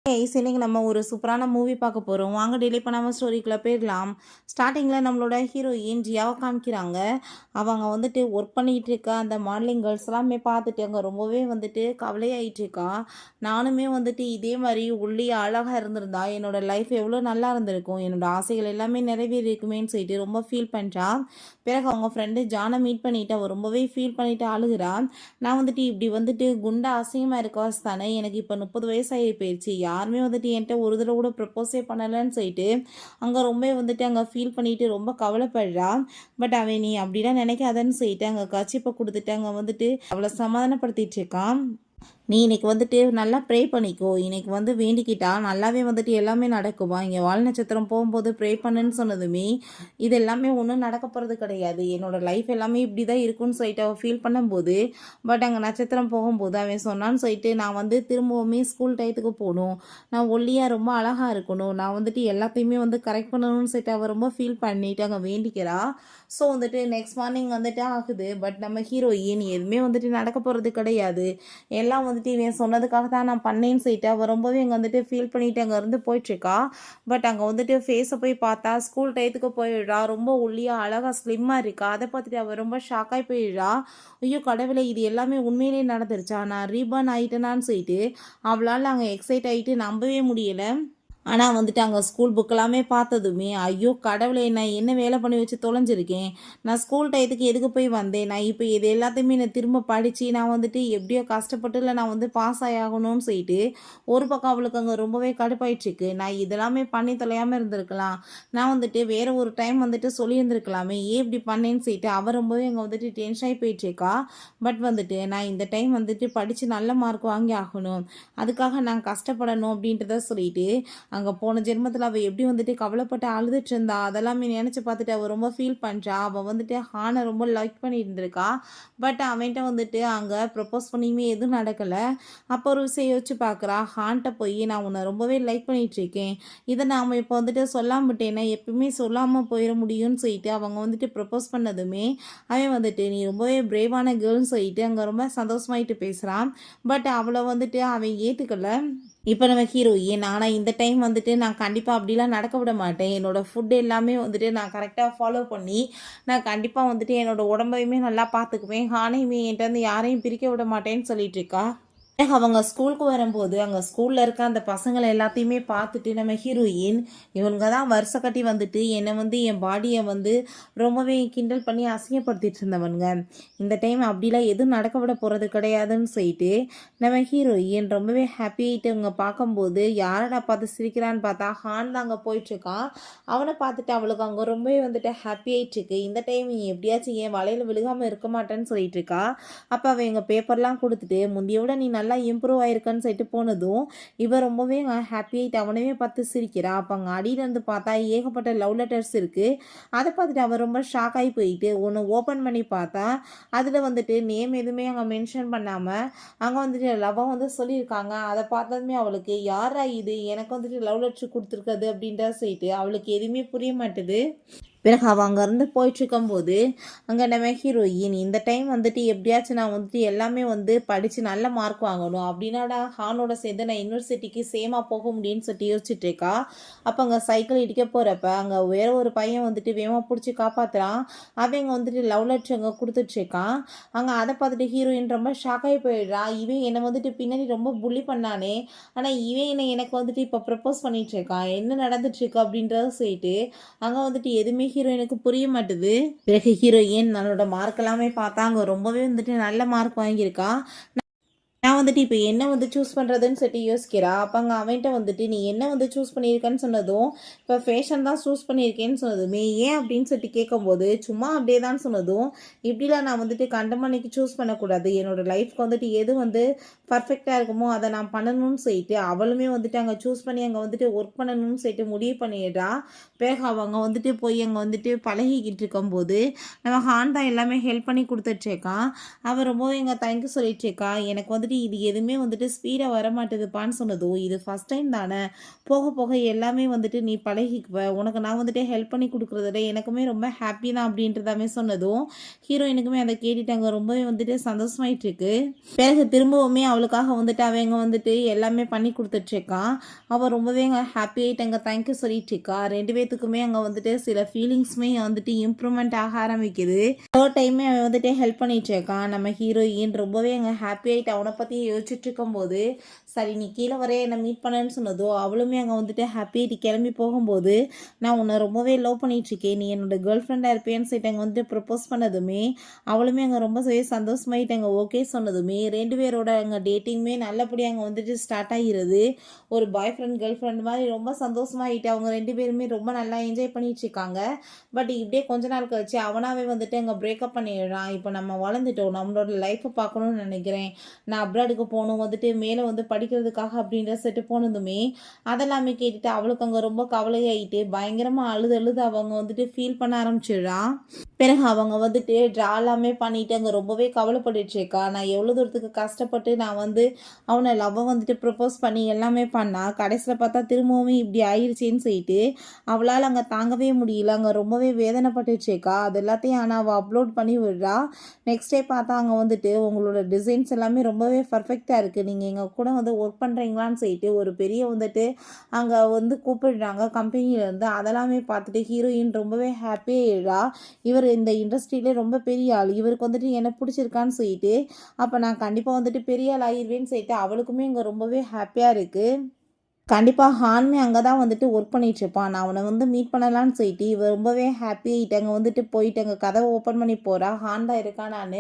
இன்னைக்கு நம்ம ஒரு சூப்பரான மூவி பார்க்க போகிறோம். வாங்க டிலே பண்ணாமல் ஸ்டோரிக்குள்ளே போயிடலாம். ஸ்டார்டிங்கில் நம்மளோட ஹீரோயின் ஜியாவை காமிக்கிறாங்க. அவங்க வந்துட்டு ஒர்க் பண்ணிகிட்டு இருக்கா அந்த மாடலிங் கேர்ள்ஸ் எல்லாமே பார்த்துட்டு அங்கே ரொம்பவே வந்துட்டு கவலையாயிட்டு இருக்கா. நானுமே வந்துட்டு இதே மாதிரி உள்ளே அழகாக இருந்திருந்தா என்னோட லைஃப் எவ்வளோ நல்லா இருந்திருக்கும், என்னோட ஆசைகள் எல்லாமே நிறைவேறி இருக்குமேன்னு சொல்லிட்டு ரொம்ப ஃபீல் பண்ணுறா. பிறகு அவங்க ஃப்ரெண்டு ஜானை மீட் பண்ணிட்டு அவள் ரொம்பவே ஃபீல் பண்ணிட்டு அழுகிறா. நான் வந்துட்டு இப்படி வந்துட்டு குண்டா அசிங்கமாக இருக்கவாஸ் தானே, எனக்கு இப்போ 30 வயசாகி போயிடுச்சு, யாருமே வந்துட்டு என்கிட்ட ஒரு தடவை கூட ப்ரப்போஸே பண்ணலைன்னு சொல்லிட்டு அங்கே ரொம்ப வந்துட்டு அங்கே ஃபீல் பண்ணிட்டு ரொம்ப கவலைப்படுறா. பட் அவன் நீ அப்படிலாம் நினைக்காதன்னு சொல்லிட்டு அங்கே கச்சிப்பை கொடுத்துட்டு அங்கே வந்துட்டு அவளை சமாதானப்படுத்திட்டு இருக்கான். நீ இன்னைக்கு வந்துட்டு நல்லா ப்ரே பண்ணிக்கோ, இன்னைக்கு வந்து வேண்டிக்கிட்டா நல்லாவே வந்துட்டு எல்லாமே நடக்குமா, இங்கே வால் நட்சத்திரம் போகும்போது ப்ரே பண்ணுன்னு சொன்னதுமே இது எல்லாமே ஒன்றும் நடக்க போகிறது கிடையாது, என்னோட லைஃப் எல்லாமே இப்படி தான் இருக்குன்னு சொல்லிட்டு அவள் ஃபீல் பண்ணும்போது பட் அங்கே நட்சத்திரம் போகும்போது அவன் சொன்னான்னு சொல்லிட்டு நான் வந்து திரும்பவுமே ஸ்கூல் டயத்துக்கு போகணும், நான் ஒல்லியாக ரொம்ப அழகாக இருக்கணும், நான் வந்துட்டு எல்லாத்தையுமே வந்து கரெக்ட் பண்ணணும்னு சொல்லிட்டு அவள் ரொம்ப ஃபீல் பண்ணிட்டு அங்கே வேண்டிக்கிறா. ஸோ வந்துட்டு நெக்ஸ்ட் மார்னிங் வந்துட்டு ஆகுது. பட் நம்ம ஹீரோயின் எதுவுமே வந்துட்டு நடக்க போகிறது கிடையாது, எல்லாம் வந்துட்டு இவன் சொன்னதுக்காக தான் நான் பண்ணேன்னு சொல்லிட்டு அவள் ரொம்பவே அங்கே வந்துட்டு ஃபீல் பண்ணிட்டு அங்கேருந்து போயிட்டுருக்கா. பட் அங்கே வந்துட்டு ஃபேஸை போய் பார்த்தா ஸ்கூல் டயத்துக்கு போயிடுறா, ரொம்ப ஒல்லியாக அழகாக ஸ்லிம்மாக இருக்கா. அதை பார்த்துட்டு அவள் ரொம்ப ஷாக்காகி போயிடுறா. ஐயோ கடவுளே, இது எல்லாமே உண்மையிலேயே நடந்துருச்சா, நான் ரீபர்ன் ஆகிட்டேனான்னு சொல்லிட்டு அவளால் அங்கே எக்ஸைட் ஆகிட்டு நம்பவே முடியலை. ஆனால் வந்துட்டு அங்கே ஸ்கூல் புக்கெல்லாமே பார்த்ததுமே ஐயோ கடவுளே, நான் என்ன வேலை பண்ணி வச்சு தொலைஞ்சிருக்கேன், நான் ஸ்கூல் டயத்துக்கு எதுக்கு போய் வந்தேன், நான் இப்போ இது எல்லாத்தையுமே நான் திரும்ப படித்து நான் வந்துட்டு எப்படியோ கஷ்டப்பட்டு இல்லை நான் வந்து பாஸ் ஆகணும்னு சொல்லிட்டு ஒரு பக்கம் அவளுக்கு அங்கே ரொம்பவே கடுப்பாயிடுச்சுக்கு. நான் இதெல்லாமே பண்ணி தொலையாமல் இருந்திருக்கலாம், நான் வந்துட்டு வேறு ஒரு டைம் வந்துட்டு சொல்லியிருந்திருக்கலாமே, ஏன் இப்படி பண்ணேன்னு சொல்லிட்டு அவள் ரொம்பவே அங்கே வந்துட்டு டென்ஷன் ஆகி போயிட்டுருக்கா. பட் வந்துட்டு நான் இந்த டைம் வந்துட்டு படித்து நல்ல மார்க் வாங்கி ஆகணும், அதுக்காக நான் கஷ்டப்படணும் அப்படின்றத சொல்லிட்டு அங்கே போன ஜென்மத்தில் அவள் எப்படி வந்துட்டு கவலைப்பட்டு அழுதுட்டு இருந்தா அதெல்லாமே நினச்சி பார்த்துட்டு அவள் ரொம்ப ஃபீல் பண்ணுறா. அவள் வந்துட்டு ஹானை ரொம்ப லைக் பண்ணி இருந்திருக்கா. பட் அவன்கிட்ட வந்துட்டு அங்கே ப்ரப்போஸ் பண்ணியுமே எதுவும் நடக்கலை. அப்போ ஒரு விஷயம் யோசிச்சு பார்க்குறா, ஹான்கிட்ட போய் நான் உன்னை ரொம்பவே லைக் பண்ணிகிட்ருக்கேன், இதை நாம் இப்போ வந்துட்டு சொல்லாம விட்டேன்னா எப்பயுமே சொல்லாமல் போயிட முடியும்னு சொல்லிட்டு அவங்க வந்துட்டு ப்ரப்போஸ் பண்ணதுமே அவன் வந்துட்டு நீ ரொம்பவே பிரேவான கேர்ள்னு சொல்லிட்டு அங்கே ரொம்ப சந்தோஷமாயிட்டு பேசுகிறான். பட் அவளை வந்துட்டு அவன் ஏற்றுக்கலை. இப்போ நம்ம ஹீரோயின் ஆனால் இந்த டைம் வந்துட்டு நான் கண்டிப்பாக அப்படிலாம் நடக்க விட மாட்டேன், என்னோடய ஃபுட் எல்லாமே வந்துட்டு நான் கரெக்டாக ஃபாலோ பண்ணி நான் கண்டிப்பாக வந்துட்டு என்னோடய உடம்பையுமே நல்லா பார்த்துக்குவேன், ஹானையுமே என்கிட்ட வந்து யாரையும் பிரிக்க விட மாட்டேன்னு சொல்லிட்டு இருக்கா. அவங்க ஸ்கூலுக்கு வரும்போது அங்கே ஸ்கூலில் இருக்க அந்த பசங்களை எல்லாத்தையுமே பார்த்துட்டு நம்ம ஹீரோயின் இவங்க தான் வருஷ கட்டி வந்துட்டு என்னை வந்து என் பாடியை வந்து ரொம்பவே கிண்டல் பண்ணி அசிங்கப்படுத்திட்டு இருந்தவனுங்க, இந்த டைம் அப்படிலாம் எதுவும் நடக்க விட போகிறது கிடையாதுன்னு சொல்லிட்டு நம்ம ஹீரோயின் ரொம்பவே ஹாப்பி ஆகிட்டு அவங்க பார்க்கும்போது யாரடா பார்த்து சிரிக்கிறான்னு பார்த்தா ஹான் தான் அங்கே போயிட்டுருக்கான். அவனை பார்த்துட்டு அவளுக்கு அங்கே ரொம்பவே வந்துட்டு ஹாப்பி ஆகிட்டுருக்கு. இந்த டைம் எப்படியாச்சும் என் வலையில் விழுகாமல் இருக்க மாட்டேன்னு சொல்லிட்டு இருக்கா. அப்போ அவள் எங்கள் பேப்பர்லாம் கொடுத்துட்டு முந்தியோட நீ நல்லா இம்ப்ரூவ் ஆயிருக்கான்னு சொல்லிட்டு போனதும் இவ ரொம்பவே ஹாப்பி ஆகிட்டு அவனவே பார்த்து சிரிக்கிறா. அப்போ அங்கே அடியிலேருந்து பார்த்தா ஏகப்பட்ட லவ் லெட்டர்ஸ் இருக்குது. அதை பார்த்துட்டு அவன் ரொம்ப ஷாக் ஆகி போயிட்டு ஒன்று ஓப்பன் பண்ணி பார்த்தா அதில் வந்துட்டு நேம் எதுவுமே அங்கே மென்ஷன் பண்ணாமல் அங்கே வந்துட்டு லவ்வாக வந்து சொல்லியிருக்காங்க. அதை பார்த்ததுமே அவளுக்கு யாரா இது எனக்கு வந்துட்டு லவ் லெட்டர் கொடுத்துருக்குது அப்படின்ற சொல்லிட்டு அவளுக்கு எதுவுமே புரிய மாட்டுது. பிறகு அவள் அங்கேருந்து போயிட்டுருக்கும்போது அங்கே நம்ம ஹீரோயின் இந்த டைம் வந்துட்டு எப்படியாச்சும் நான் வந்துட்டு எல்லாமே வந்து படித்து நல்ல மார்க் வாங்கணும் அப்படின்னாடா ஹானோட சேர்ந்து நான் யூனிவர்சிட்டிக்கு சேமாக போக முடியும்னு சொல்லிட்டு யோசிச்சுட்டு இருக்கா. அப்போ அங்கே சைக்கிள் இடிக்க போகிறப்ப அங்கே வேற ஒரு பையன் வந்துட்டு வேகமாக பிடிச்சி காப்பாற்றுறான். அவங்க வந்துட்டு லவ் லெட்டர் அங்கே கொடுத்துட்ருக்கான். அங்கே அதை பார்த்துட்டு ஹீரோயின் ரொம்ப ஷாக்காகி போயிடுறா. இவன் என்னை வந்துட்டு பின்னாடி ரொம்ப புள்ளி பண்ணானே, ஆனால் இவன் என்னை எனக்கு வந்துட்டு இப்போ ப்ரப்போஸ் பண்ணிகிட்ருக்கான், என்ன நடந்துட்டுருக்கு அப்படின்றத சொல்லிட்டு அங்கே வந்துட்டு எதுவுமே ஹீரோயினுக்கு புரிய மாட்டுது. பிறகு ஹீரோயின் தன்னோட மார்க் எல்லாமே பார்த்தா அங்கே ரொம்பவே வந்துட்டு நல்ல மார்க் வாங்கியிருக்கா. நான் வந்துட்டு இப்போ என்ன வந்து சூஸ் பண்ணுறதுன்னு சொல்லிட்டு யோசிக்கிறா. அப்போ அங்கே அவன்கிட்ட வந்துட்டு நீ என்ன வந்து சூஸ் பண்ணியிருக்கேன்னு சொன்னதும் இப்போ ஃபேஷன் தான் சூஸ் பண்ணியிருக்கேன்னு சொன்னதுமே ஏன் அப்படின்னு சொல்லிட்டு கேட்கும்போது சும்மா அப்படியே தான் சொன்னதும் இப்படிலாம் நான் வந்துட்டு கண்டமணிக்கு சூஸ் பண்ணக்கூடாது, என்னோடய லைஃப்க்கு வந்துட்டு எது வந்து பர்ஃபெக்டாக இருக்குமோ அதை நான் பண்ணணும்னு சொல்லிட்டு அவளுமே வந்துட்டு அங்கே சூஸ் பண்ணி அங்கே வந்துட்டு ஒர்க் பண்ணணும்னு சொல்லிட்டு முடிவு பண்ணிடுறா. பிறகு அவங்க வந்துட்டு போய் அங்கே வந்துட்டு பழகிக்கிட்டு இருக்கும்போது நம்ம ஹான் தான் எல்லாமே ஹெல்ப் பண்ணி கொடுத்துட்ருக்கான். அவன் ரொம்பவே எங்கள் தேங்க்யூ சொல்லிட்டுருக்கா. எனக்கு வந்துட்டு வந்துட்டு இது எதுவுமே வந்துட்டு ஸ்பீடாக வரமாட்டேதுப்பான்னு சொன்னதும், இது ஃபஸ்ட் டைம் தானே, போக போக எல்லாமே வந்துட்டு நீ பழகிக்குவ, உனக்கு நான் வந்துட்டு ஹெல்ப் பண்ணி கொடுக்குறதுல எனக்குமே ரொம்ப ஹாப்பி தான் அப்படின்றதாமே சொன்னதும், ஹீரோயினுக்குமே அதை கேட்டுட்டாங்க ரொம்பவே வந்துட்டு சந்தோஷமாயிட்டு இருக்கு. பிறகு திரும்பவுமே அவளுக்காக வந்துட்டு அவங்க வந்துட்டு எல்லாமே பண்ணி கொடுத்துட்ருக்கான். அவள் ரொம்பவே அங்கே ஹாப்பி ஆகிட்டு அங்கே தேங்க்யூ சொல்லிட்டு இருக்கா. 2 பேத்துக்குமே அங்கே வந்துட்டு சில ஃபீலிங்ஸுமே வந்துட்டு இம்ப்ரூவ்மெண்ட் ஆக ஆரம்பிக்குது. தேர்ட் டைமே அவன் வந்துட்டு ஹெல்ப் பண்ணிட்டு இருக்கான். நம்ம ஹீரோயின் ரொம்பவே அங்கே ஹாப்பி ஆகிட்டு அவனை பற்றி யோசிச்சுட்டு இருக்கும்போது, சரி நீ கீழே வரைய என்னை மீட் பண்ணேன்னு சொன்னதோ, அவளுமே அங்கே வந்துட்டு ஹாப்பி ஆகிட்டு கிளம்பி போகும்போது, நான் உன்னை ரொம்பவே லவ் பண்ணிகிட்ருக்கேன், நீ என்னோட கேர்ள் ஃப்ரெண்டாக இருப்பேன்னு சொல்லிட்டு அங்கே வந்துட்டு ப்ரப்போஸ் பண்ணதுமே, அவளுமே அங்கே ரொம்ப சந்தோஷமாயிட்டு அங்கே ஓகே சொன்னதுமே 2 பேரோட அங்கே டேட்டிங்குமே நல்லபடியாக அங்கே வந்துட்டு ஸ்டார்ட் ஆகிறது. ஒரு பாய் ஃப்ரெண்ட் கேர்ள் ஃப்ரெண்ட் மாதிரி ரொம்ப சந்தோஷமாயிட்டு அவங்க 2 பேருமே ரொம்ப நல்லா என்ஜாய் பண்ணிகிட்ருக்காங்க. பட் இப்படியே கொஞ்ச நாள் கழிச்சு அவனாவே வந்துட்டு அங்கே பிரேக்கப் பண்ணிடுறான். இப்போ நம்ம வளர்ந்துட்டோம், நம்மளோட லைஃப்பை பார்க்கணும்னு நினைக்கிறேன், நான் அப்ராடுக்கு போகணும் வந்துட்டு மேலே வந்து படிக்கிறதுக்காக அப்படின்ற செட்டு போனதுமே அதெல்லாமே கேட்டுட்டு அவளுக்கு அங்கே ரொம்ப கவலையாயிட்டு பயங்கரமாக அழுது அவங்க வந்துட்டு ஃபீல் பண்ண ஆரம்பிச்சிடுறான். பிறகு அவங்க வந்துட்டு ட்ரா எல்லாமே பண்ணிட்டு அங்கே ரொம்பவே கவலைப்பட்டுட்டு இருக்கா. நான் எவ்வளோ தூரத்துக்கு கஷ்டப்பட்டு நான் வந்து அவனை லவ்வை வந்துட்டு ப்ரப்போஸ் பண்ணி எல்லாமே பண்ணா, கடைசியில் பார்த்தா திரும்பவும் இப்படி ஆயிடுச்சேன்னு சொல்லிட்டு அவளால் அங்கே தாங்கவே முடியல. அங்கே ரொம்பவே வேதனைப்பட்டுட்டு இருக்கா. அது எல்லாத்தையும் ஆனால் அவள் அப்லோட் பண்ணி விடுறா. நெக்ஸ்ட் டே பார்த்தா அங்கே வந்துட்டு உங்களோட டிசைன்ஸ் எல்லாமே ரொம்பவே பர்ஃபெக்டாக இருக்குது, நீங்கள் எங்கள் கூட வந்து ஒர்க் பண்ணுறீங்களான்னு சொல்லிட்டு ஒரு பெரிய வந்துட்டு அங்கே வந்து கூப்பிடுறாங்க கம்பெனியிலேருந்து. அதெல்லாமே பார்த்துட்டு ஹீரோயின் ரொம்பவே ஹாப்பியாகிடுறா. இவர் இந்த இண்டஸ்ட்ரியிலே ரொம்ப பெரிய ஆள், இவருக்கு வந்துட்டு என்ன பிடிச்சிருக்கான்னு சொல்லிட்டு, அப்போ நான் கண்டிப்பாக வந்துட்டு பெரிய ஆள் ஆகிடுவேன்னு சொல்லிட்டு அவளுக்குமே இங்கே ரொம்பவே ஹாப்பியாக இருக்குது. கண்டிப்பாக ஹான்மே அங்கே தான் வந்துட்டு ஒர்க் பண்ணிகிட்ருப்பான். நான் அவனை வந்து மீட் பண்ணலான்னு சொல்லிட்டு இவ ரொம்பவே ஹாப்பி ஆகிட்டாங்க. வந்துட்டு போயிட்டு அங்கே கதவை ஓப்பன் பண்ணி போகிறா, ஹான் தான் இருக்கான் நான்.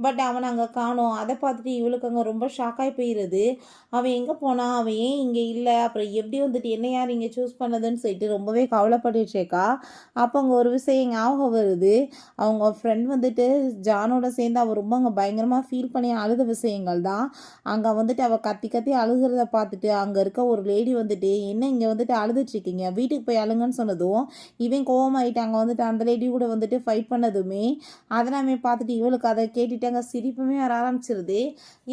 பட் அவனை அங்கே காணோம். அதை பார்த்துட்டு இவளுக்கு அங்கே ரொம்ப ஷாக்காகி போயிடுது. அவன் எங்கே போனான், அவன் ஏன் இங்கே இல்லை, அப்புறம் எப்படி வந்துட்டு என்ன யார் இங்கே சூஸ் பண்ணதுன்னு சொல்லிட்டு ரொம்பவே கவலைப்பட்டுருக்கா. அப்போ அங்கே ஒரு விஷயம் ஞாபகம் வருது. அவங்க ஃப்ரெண்ட் வந்துட்டு ஜானோட சேர்ந்து அவள் ரொம்ப அங்கே பயங்கரமாக ஃபீல் பண்ணி அழுத விஷயங்கள் தான். அங்கே வந்துட்டு அவள் கத்தி கத்தி அழுகிறத பார்த்துட்டு அங்கே இருக்க ஒரு லேடி வந்துட்டு என்ன இங்கே வந்துட்டு அழுதுட்ருக்கீங்க, வீட்டுக்கு போய் அழுங்கன்னு சொன்னதும் இவன் கோவமாயிட்டாங்க. வந்துட்டு அந்த லேடி கூட வந்துட்டு ஃபைட் பண்ணதுமே அதெல்லாமே பார்த்துட்டு இவளுக்கு அதை கேட்டுட்டு அங்கே சிரிப்புமே வர ஆரம்பிச்சிருது.